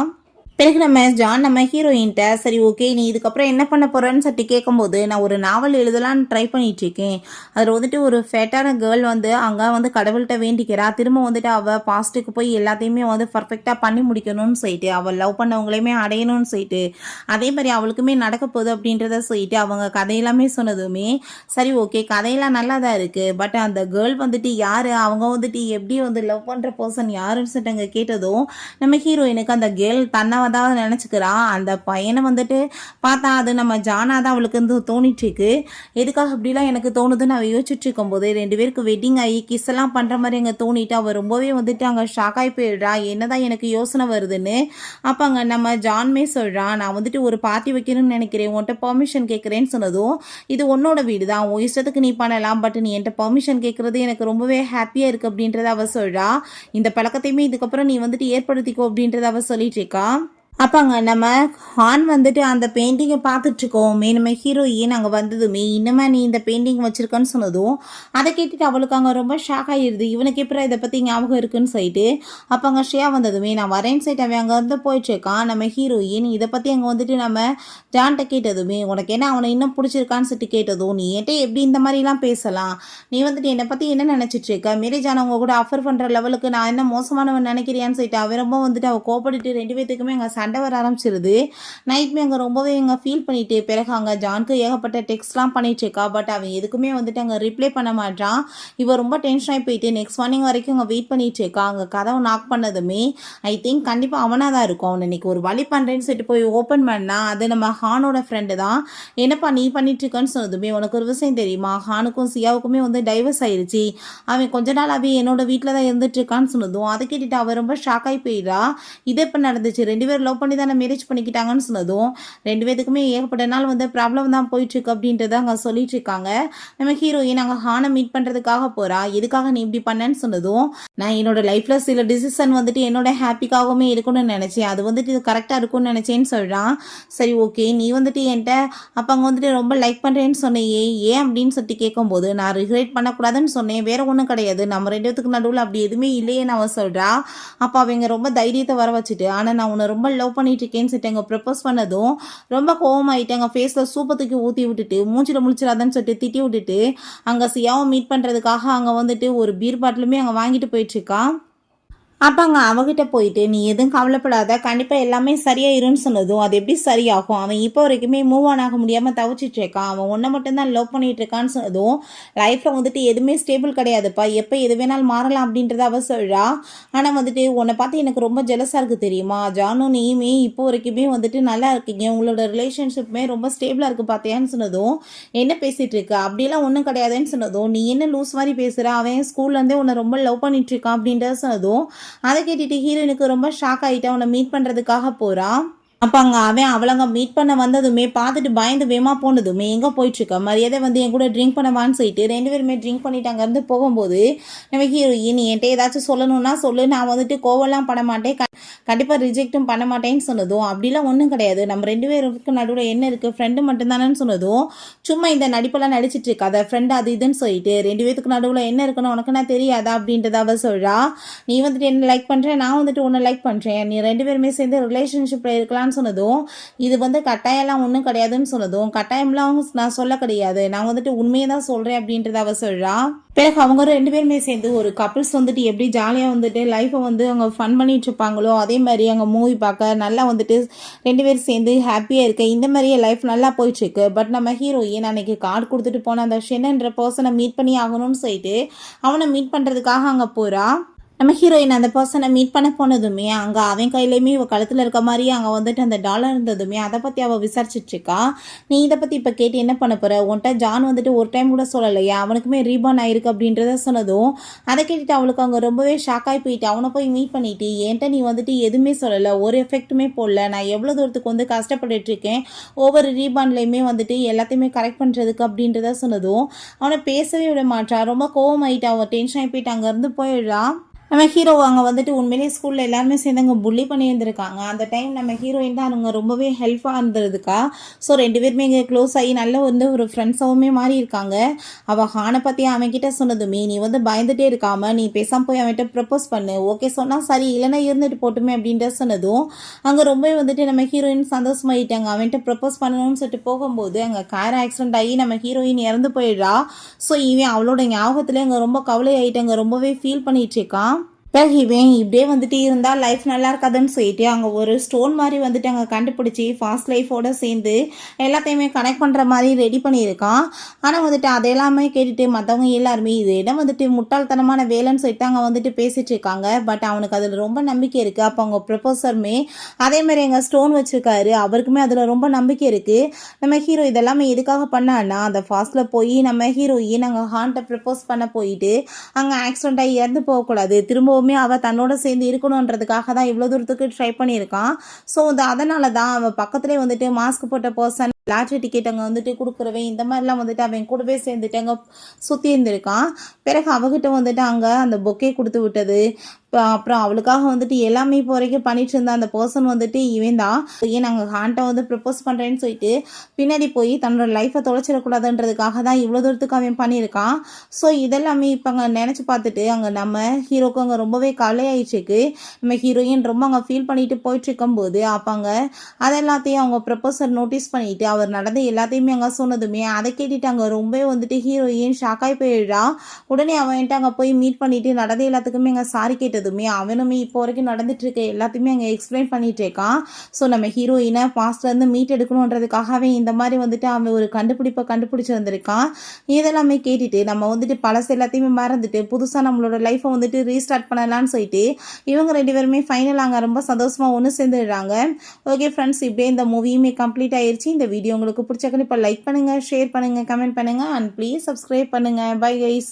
பிறகு நம்ம ஹீரோயின்ட்ட சரி ஓகே நீ இதுக்கப்புறம் என்ன பண்ண போகிறேன்னு சொல்லிட்டு கேட்கும்போது நான் ஒரு நாவல் எழுதலான்னு ட்ரை பண்ணிகிட்ருக்கேன், அதில் வந்துட்டு ஒரு ஃபேட்டான கேர்ள் வந்து அங்கே வந்து கடவுள்கிட்ட வேண்டிக்கிறா, திரும்ப வந்துட்டு அவள் பாஸ்ட்டுக்கு போய் எல்லாத்தையுமே வந்து பர்ஃபெக்டாக பண்ணி முடிக்கணும்னு சொல்லிட்டு அவள் லவ் பண்ணவங்களையுமே அடையணும்னு சொல்லிட்டு அதே மாதிரி அவளுக்குமே நடக்க போகுது அப்படின்றத சொல்லிட்டு அவங்க கதையெல்லாமே சொன்னதுமே சரி ஓகே கதையெல்லாம் நல்லா தான் இருக்குது, பட் அந்த கேர்ள் வந்துட்டு யார், அவங்க வந்துட்டு எப்படி வந்து லவ் பண்ணுற பர்சன் யாருன்னு சொல்லிட்டு அங்கே கேட்டதும் நம்ம ஹீரோயினுக்கு அந்த கேர்ள் தன்னை அதாவது நினச்சிக்கிறான். அந்த பையனை வந்துட்டு பார்த்தா அது நம்ம ஜானா தான் அவளுக்கு வந்து தோணிட்டுருக்கு. எதுக்காக இப்படிலாம் எனக்கு தோணுதுன்னு அவள் யோசிச்சுட்டு இருக்கும்போது 2 பேருக்கு வெட்டிங் ஆகி கிஸ் எல்லாம் பண்ணுற மாதிரி அங்கே தோணிட்டு அவள் ரொம்பவே வந்துட்டு அங்கே ஷாக் ஆகி போயிடுறா. என்னதான் எனக்கு யோசனை வருதுன்னு. அப்போ அங்கே நம்ம ஜான்மே சொல்கிறான், நான் வந்துட்டு ஒரு பார்ட்டி வைக்கணும்னு நினைக்கிறேன், உன்கிட்ட பெர்மிஷன் கேட்குறேன்னு சொன்னதும், இது உன்னோட வீடு தான், உன் இஷ்டத்துக்கு நீ பண்ணலாம், பட் நீ என்கிட்ட பெர்மிஷன் கேட்குறது எனக்கு ரொம்பவே ஹாப்பியாக இருக்குது அப்படின்றத அவள் சொல்கிறா. இந்த பழக்கத்தையுமே இதுக்கப்புறம் நீ வந்துட்டு ஏற்படுத்திக்கோ அப்படின்றத அவள் சொல்லிட்டு இருக்கா. அப்பாங்க நம்ம ஹான் வந்துட்டு அந்த பெயிண்டிங்கை பார்த்துட்ருக்கோமே, நம்ம ஹீரோயின் அங்கே வந்ததுமே இன்னுமே நீ இந்த பெயிண்டிங் வச்சுருக்கன்னு சொன்னதும் அதை கேட்டுட்டு அவளுக்கு அங்கே ரொம்ப ஷாக் ஆகிடுது. இவனுக்கு எப்படி இதை பற்றி ஞாபகம் இருக்குன்னு சொல்லிட்டு அப்போ அங்கே ஷியா வந்ததுமே நான் வரேன்னு சொல்லிட்டு அவன் அங்கே வந்து போயிட்டுருக்கான். நம்ம ஹீரோயின் இதை பற்றி அங்கே வந்துட்டு நம்ம ஜான்கிட்ட கேட்டதுமே, உனக்கு என்ன அவனை இன்னும் பிடிச்சிருக்கான்னு சொல்லிட்டு கேட்டதும், நீ என்கிட்ட எப்படி இந்த மாதிரிலாம் பேசலாம், நீ வந்துட்டு என்னை பற்றி என்ன நினச்சிட்ருக்க, மேரேஜ் ஆனவங்க கூட ஆஃபர் பண்ணுற லெவலுக்கு நான் என்ன மோசமானவன் நினைக்கிறியான்னு சொல்லிட்டு அவன் ரொம்ப வந்துட்டு அவள் கோபப்பட்டு 2 பேத்துக்குமே அங்கே சண்டை வர ஆரம்பிச்சிருது. நைட்மே அங்கே ரொம்பவே அங்கே ஃபீல் பண்ணிட்டு பிறகு அங்கே ஜான்க்கு ஏகப்பட்ட டெக்ஸ்ட்லாம் பண்ணிட்டு இருக்கா. பட் அவன் எதுக்குமே வந்துட்டு அங்கே ரிப்ளை பண்ண மாட்டான். இவ ரொம்ப டென்ஷன் ஆகி போயிட்டு நெக்ஸ்ட் மார்னிங் வரைக்கும் அங்கே வெயிட் பண்ணிட்டு இருக்கா. அங்கே கதவை நாக் பண்ணதுமே ஐ திங்க் கண்டிப்பாக அவனாக தான் இருக்கும். அவனை இன்னைக்கு ஒரு வழி பண்ணுறேன்னு சொல்லிட்டு போய் ஓப்பன் பண்ணா அது நம்ம ஹானோட ஃப்ரெண்டு தான். என்னப்பா நீ பண்ணிட்டு இருக்கன்னு சொன்னதுமே, உனக்கு ஒரு விஷயம் தெரியுமா, ஹானுக்கும் சியாவுக்குமே வந்து டைவர்ஸ் ஆயிடுச்சு, அவன் கொஞ்ச நாளாவே என்னோட வீட்டில் தான் இருந்துட்டு இருக்கான்னு சொன்னதும் அதை கேட்டுட்டு அவன் ரொம்ப ஷாக் ஆகி போயிடா. இது எப்போ நடந்துச்சு, 2 பேரும் லவ் பண்ணி தானே மேரேஜ் பண்ணிக்கிட்டாங்கன்னு சொன்னதும் 2 பேத்துக்குமே ஏகப்பட்ட நாள் வந்து ப்ராப்ளம் தான் போயிட்டுருக்கு அப்படின்றத அங்கே சொல்லிட்டு இருக்காங்க. நம்ம ஹீரோயின் அங்கே ஹானை மீட் பண்ணுறதுக்காக போகிறா. எதுக்காக நீ இப்படி பண்ணேன்னு சொன்னதும், நான் என்னோட லைஃப்பில் சில டிசிஷன் வந்துட்டு என்னோட ஹாப்பிக்காகவுமே இருக்குன்னு நினச்சேன், அது வந்துட்டு இது கரெக்டாக இருக்கும்னு நினச்சேன்னு சொல்கிறான். சரி ஓகே, நீ வந்துட்டு என்கிட்ட அப்போ அங்கே வந்துட்டு ரொம்ப லைக் பண்ணுறேன்னு சொன்னையே, ஏன் அப்படின்னு சொல்லிட்டு கேட்கும்போது, நான் ரிக்ரெட் பண்ணக்கூடாதுன்னு சொன்னேன், வேற ஒன்றும் கிடையாது, நம்ம 2 பேத்துக்கு நடுவில் அப்படி எதுவுமே இல்லையே அவன் சொல்கிறா. அப்போ அவங்க ரொம்ப தைரியத்தை வர வச்சுட்டு, ஆனால் நான் உன்னை ரொம்ப லவ் பண்ணிட்டு இருக்கேன்னு சொல்லிட்டு அங்கே ப்ரப்போஸ் பண்ணதும் ரொம்ப கோவமாயிட்டு அங்கே ஃபேஸில் சூப்பை தூக்கி ஊற்றி விட்டுட்டு மூச்சில் முழிச்சிடாதன்னு சொல்லிட்டு திட்டி விட்டுட்டு அங்கே சியாவை மீட் பண்ணுறதுக்காக அங்கே வந்துட்டு ஒரு பீர் பாட்டிலுமே அங்கே வாங்கிட்டு போயிட்டுருக்கான். அப்பாங்க அவகிட்ட போயிட்டு நீ எதுவும் கவலைப்படாத, கண்டிப்பாக எல்லாமே சரியாயிருன்னு சொன்னதும் அது எப்படி சரியாகும், அவன் இப்போ வரைக்குமே மூவ் ஆன் ஆக முடியாமல் தவிச்சிட்டு இருக்கான், அவன் ஒன்றை மட்டும்தான் லவ் பண்ணிட்டு இருக்கான்னு சொன்னதும் லைஃப்பில் வந்துட்டு எதுவுமே ஸ்டேபிள் கிடையாதுப்பா, எப்போ எது வேணாலும் மாறலாம் அப்படின்றத அவ சொல்கிறா. ஆனால் வந்துட்டு உன்னை பார்த்து எனக்கு ரொம்ப ஜெலஸாக இருக்குது தெரியுமா, ஜானும் நீயுமே இப்போ வரைக்குமே வந்துட்டு நல்லா இருக்கீங்க, உங்களோட ரிலேஷன்ஷிப்புமே ரொம்ப ஸ்டேபிளாக இருக்குது பார்த்தியான்னு சொன்னதும் என்ன பேசிகிட்டு இருக்க, அப்படிலாம் ஒன்றும் கிடையாதுன்னு சொன்னதும் நீ என்ன லூஸ் மாதிரி பேசுகிற, அவன் ஸ்கூல்லேருந்தே உன்னை ரொம்ப லவ் பண்ணிட்டு இருக்கான் அப்படின்றத சொன்னதும் அதை கேட்டுட்டு ஹீரோயினுக்கு ரொம்ப ஷாக் ஆகிட்டு அவனை மீட் பண்ணுறதுக்காக போகிறான். அப்போ அங்கே அவன் அவளங்க மீட் பண்ண வந்ததுமே பார்த்துட்டு பயந்து வேமா போனதுமே எங்கே போயிட்டுருக்க மரியாதை வந்து என் கூட ட்ரிங்க் பண்ணவான்னு சொல்லிட்டு 2 பேருமே ட்ரிங்க் பண்ணிட்டு அங்கேருந்து போகும்போது நம்ம ஹீரோயின் என்கிட்ட ஏதாச்சும் சொல்லணும்னா சொல்லு, நான் வந்துட்டு கோவம்லாம் பண்ண மாட்டேன், கண்டிப்பாக ரிஜெக்டும் பண்ண மாட்டேன்னு சொன்னதும் அப்படிலாம் ஒன்றும் கிடையாது, நம்ம 2 பேருக்கு நடுவில் என்ன இருக்குது, ஃப்ரெண்டு மட்டும்தானேன்னு சொன்னதும் சும்மா இந்த நடிப்பெல்லாம் நடிச்சிட்டு இருக்காத, ஃப்ரெண்டு அது இதுன்னு சொல்லிட்டு 2 பேருக்கு நடுவில் என்ன இருக்குன்னு உனக்கு நான் தெரியாதா அப்படின்றத அவ சொல்கிறா. நீ வந்துட்டு என்ன லைக் பண்ணுறேன், நான் வந்துட்டு உன்னை லைக் பண்ணுறேன், நீ 2 பேருமே சேர்ந்து ரிலேஷன்ஷிப்பில் இருக்கலாம்னு சொன்னதும் இது வந்து கட்டாயம்லாம் ஒன்றும் கிடையாதுன்னு சொன்னதும் கட்டாயம்லாம் நான் சொல்ல கிடையாது, நான் வந்துட்டு உண்மையை தான் சொல்கிறேன் அப்படின்றத அவ சொல்கிறா. பிறகு அவங்க 2 பேருமே சேர்ந்து ஒரு கப்பிள்ஸ் வந்துட்டு எப்படி ஜாலியாக வந்துட்டு லைஃப்பை வந்து அவங்க ஃபன் பண்ணிட்டு இருப்பாங்களோ அதே மாதிரி அங்கே மூவி பார்க்க நல்லா வந்துட்டு 2 பேரும் சேர்ந்து ஹாப்பியாக இருக்க இந்த மாதிரியே லைஃப் நல்லா போயிட்டுருக்கு. பட் நம்ம ஹீரோயின் அன்னைக்கு கார்டு கொடுத்துட்டு போன அந்த ஷென்ன்ற பர்சனை மீட் பண்ணி ஆகணும்னு சொல்லிட்டு அவனை மீட் பண்ணுறதுக்காக அங்கே போகிறா. நம்ம ஹீரோயின் அந்த பர்சனை மீட் பண்ண போனதுமே அங்கே அவன் கையிலையுமே இவள் கழுத்தில் இருக்க மாதிரி அங்கே வந்துட்டு அந்த டாலர் இருந்ததுமே அதை பற்றி அவள் விசாரிச்சிட்ருக்கா. நீ இதை பற்றி இப்போ கேட்டு என்ன பண்ண போகிற, உன்ட்ட ஜான் வந்துட்டு ஒரு டைம் கூட சொல்லலையா, அவனுக்குமே ரீபான் ஆயிருக்கு அப்படின்றத சொன்னதும் அதை கேட்டுட்டு அவளுக்கு அங்கே ரொம்பவே ஷாக் ஆகி போயிட்டு அவனை போய் மீட் பண்ணிட்டு என்கிட்ட நீ வந்துட்டு எதுவுமே சொல்லலை, ஒரு எஃபெக்ட்டுமே போடல, நான் எவ்வளோ தூரத்துக்கு வந்து கஷ்டப்பட்டுருக்கேன் ஒவ்வொரு ரீபான்லேயுமே வந்துட்டு எல்லாத்தையுமே கரெக்ட் பண்ணுறதுக்கு அப்படின்றத சொன்னதும் அவனை பேசவே விட மாட்டான். ரொம்ப கோவமாயிட்டு அவன் டென்ஷன் ஆகி போயிட்டு அங்கேருந்து போயிடுறான். நம்ம ஹீரோ அங்கே வந்துட்டு உண்மையிலேயே ஸ்கூலில் எல்லாருமே சேர்ந்து அங்கே புள்ளி பண்ணி இருந்திருக்காங்க. அந்த டைம் நம்ம ஹீரோயின் தான் அவங்க ரொம்பவே ஹெல்ப்பாக இருந்ததுக்கா. ஸோ 2 பேருமே இங்கே க்ளோஸ் ஆகி நல்ல வந்து ஒரு ஃப்ரெண்ட்ஸாகவுமே மாறி இருக்காங்க. அவள் ஹானை பற்றி அவன்கிட்ட சொன்னதுமே நீ வந்து பயந்துகிட்டே இருக்காமல் நீ பேசாமல் போய் அவன்கிட்ட ப்ரப்போஸ் பண்ணு, ஓகே சொன்னால் சரி இல்லைன்னா இருந்துட்டு போட்டுமே அப்படின்ற சொன்னதும் அங்கே ரொம்ப வந்துட்டு நம்ம ஹீரோயின் சந்தோஷமாயிட்டாங்க. அவன்கிட்ட ப்ரப்போஸ் பண்ணணும்னு சொல்லிட்டு போகும்போது அங்கே கார் ஆக்சிடென்ட் ஆகி நம்ம ஹீரோயின் இறந்து போயிடுறா. ஸோ இவன் அவளோட ஞாபகத்துலேயே அங்கே ரொம்ப கவலை ஆகிட்டு அங்கே ரொம்பவே ஃபீல் பண்ணிட்டு இருக்கான். பிறகு இவன் இப்படியே வந்துட்டு இருந்தால் லைஃப் நல்லா இருக்காதுன்னு சொல்லிட்டு அங்கே ஒரு ஸ்டோன் மாதிரி வந்துட்டு அங்கே கண்டுபிடிச்சி ஃபாஸ்ட் லைஃபோட சேர்ந்து எல்லாத்தையுமே கனெக்ட் பண்ணுற மாதிரி ரெடி பண்ணியிருக்கான். ஆனால் வந்துட்டு அது எல்லாமே கேட்டுட்டு மற்றவங்க எல்லாருமே இது இடம் வந்துட்டு முட்டாள்தனமான வேலைன்னு சொல்லிட்டு அங்கே வந்துட்டு பேசிட்டு இருக்காங்க. பட் அவனுக்கு அதில் ரொம்ப நம்பிக்கை இருக்குது. அப்போ அவங்க ப்ரொஃபஸருமே அதேமாதிரி எங்கள் ஸ்டோன் வச்சுருக்காரு, அவருக்குமே அதில் ரொம்ப நம்பிக்கை இருக்குது. நம்ம ஹீரோ இதெல்லாமே எதுக்காக பண்ணான்னா அந்த ஃபாஸ்ட்டில் போய் நம்ம ஹீரோயின் அங்கே ஹான்ட்டை ப்ரப்போஸ் பண்ண போயிட்டு அங்கே ஆக்சிடெண்ட்டாக இறந்து போகக்கூடாது, திரும்பவும் அவள் தன்னோட சேர்ந்து இருக்கணுன்றதுக்காக தான் இவ்வளோ தூரத்துக்கு ட்ரை பண்ணியிருக்கான். ஸோ அதனால தான் அவன் பக்கத்துலேயே வந்துட்டு மாஸ்க் போட்ட பர்சன் லாட்ரி டிக்கெட் அங்கே வந்துட்டு கொடுக்குறவன் இந்த மாதிரிலாம் வந்துட்டு அவன் கூடவே சேர்ந்துட்டு அங்கே சுற்றி இருந்திருக்கான். பிறகு அவகிட்ட வந்துட்டு அங்கே அந்த பொக்கே கொடுத்து விட்டது, அப்புறம் அவளுக்காக வந்துட்டு எல்லாமே இப்போ வரைக்கும் பண்ணிட்டு இருந்த அந்த பர்சன் வந்துட்டு இவன் தான். ஏன் நாங்கள் ஹான்ட்டை வந்து ப்ரப்போஸ் பண்ணுறேன்னு சொல்லிட்டு பின்னாடி போய் தன்னோட லைஃப்பை தொலைச்சிடக்கூடாதுன்றதுக்காக தான் இவ்வளோ தூரத்துக்கு அவன் பண்ணியிருக்கான். ஸோ இதெல்லாமே இப்போ அங்கே நினச்சி பார்த்துட்டு அங்கே நம்ம ஹீரோக்கு அங்கே ரொம்பவே கலையாயிடுச்சுக்கு. நம்ம ஹீரோயின் ரொம்ப அங்கே ஃபீல் பண்ணிட்டு போயிட்டு இருக்கும்போது அப்பாங்க அதெல்லாத்தையும் அவங்க ப்ரப்போசர் நோட்டீஸ் பண்ணிட்டு அவர் நடந்த எல்லாத்தையுமே அங்கே சொன்னதுமே அதை கேட்டுட்டு அங்கே ரொம்பவே வந்துட்டு ஹீரோயின் ஷாக்காகி போயிடுறா. உடனே அவன்கிட்ட அங்கே போய் மீட் பண்ணிட்டு நடந்த எல்லாத்துக்குமே அங்கே சாரி கேட்டதுமே அவனுமே இப்போ வரைக்கும் நடந்துட்டு இருக்க எல்லாத்தையுமே அங்கே எக்ஸ்பிளைன் பண்ணிட்டு இருக்கான். ஸோ நம்ம ஹீரோயினை பாஸ்ட்லேருந்து மீட் எடுக்கணுன்றதுக்காகவே இந்த மாதிரி வந்துட்டு அவன் ஒரு கண்டுபிடிப்பை கண்டுபிடிச்சிருந்திருக்கான். இதெல்லாமே கேட்டுட்டு நம்ம வந்துட்டு பழசு எல்லாத்தையுமே மறந்துட்டு புதுசாக நம்மளோட லைஃப்பை வந்துட்டு ரீஸ்டார்ட் பண்ணலான்னு சொல்லிட்டு இவங்க ரெண்டு பேருமே ஃபைனல் அங்கே ரொம்ப சந்தோஷமாக ஒன்று சேர்ந்துடுறாங்க. ஓகே ஃப்ரெண்ட்ஸ், இப்படியே இந்த மூவியுமே கம்ப்ளீட் ஆயிடுச்சு. இந்த வீடியோ உங்களுக்கு பிடிச்சக்கன்னு இப்போ லைக் பண்ணுங்கள், ஷேர் பண்ணுங்கள், கமெண்ட் பண்ணுங்கள் அண்ட் ப்ளீஸ் சப்ஸ்கிரைப் பண்ணுங்கள். Bye guys.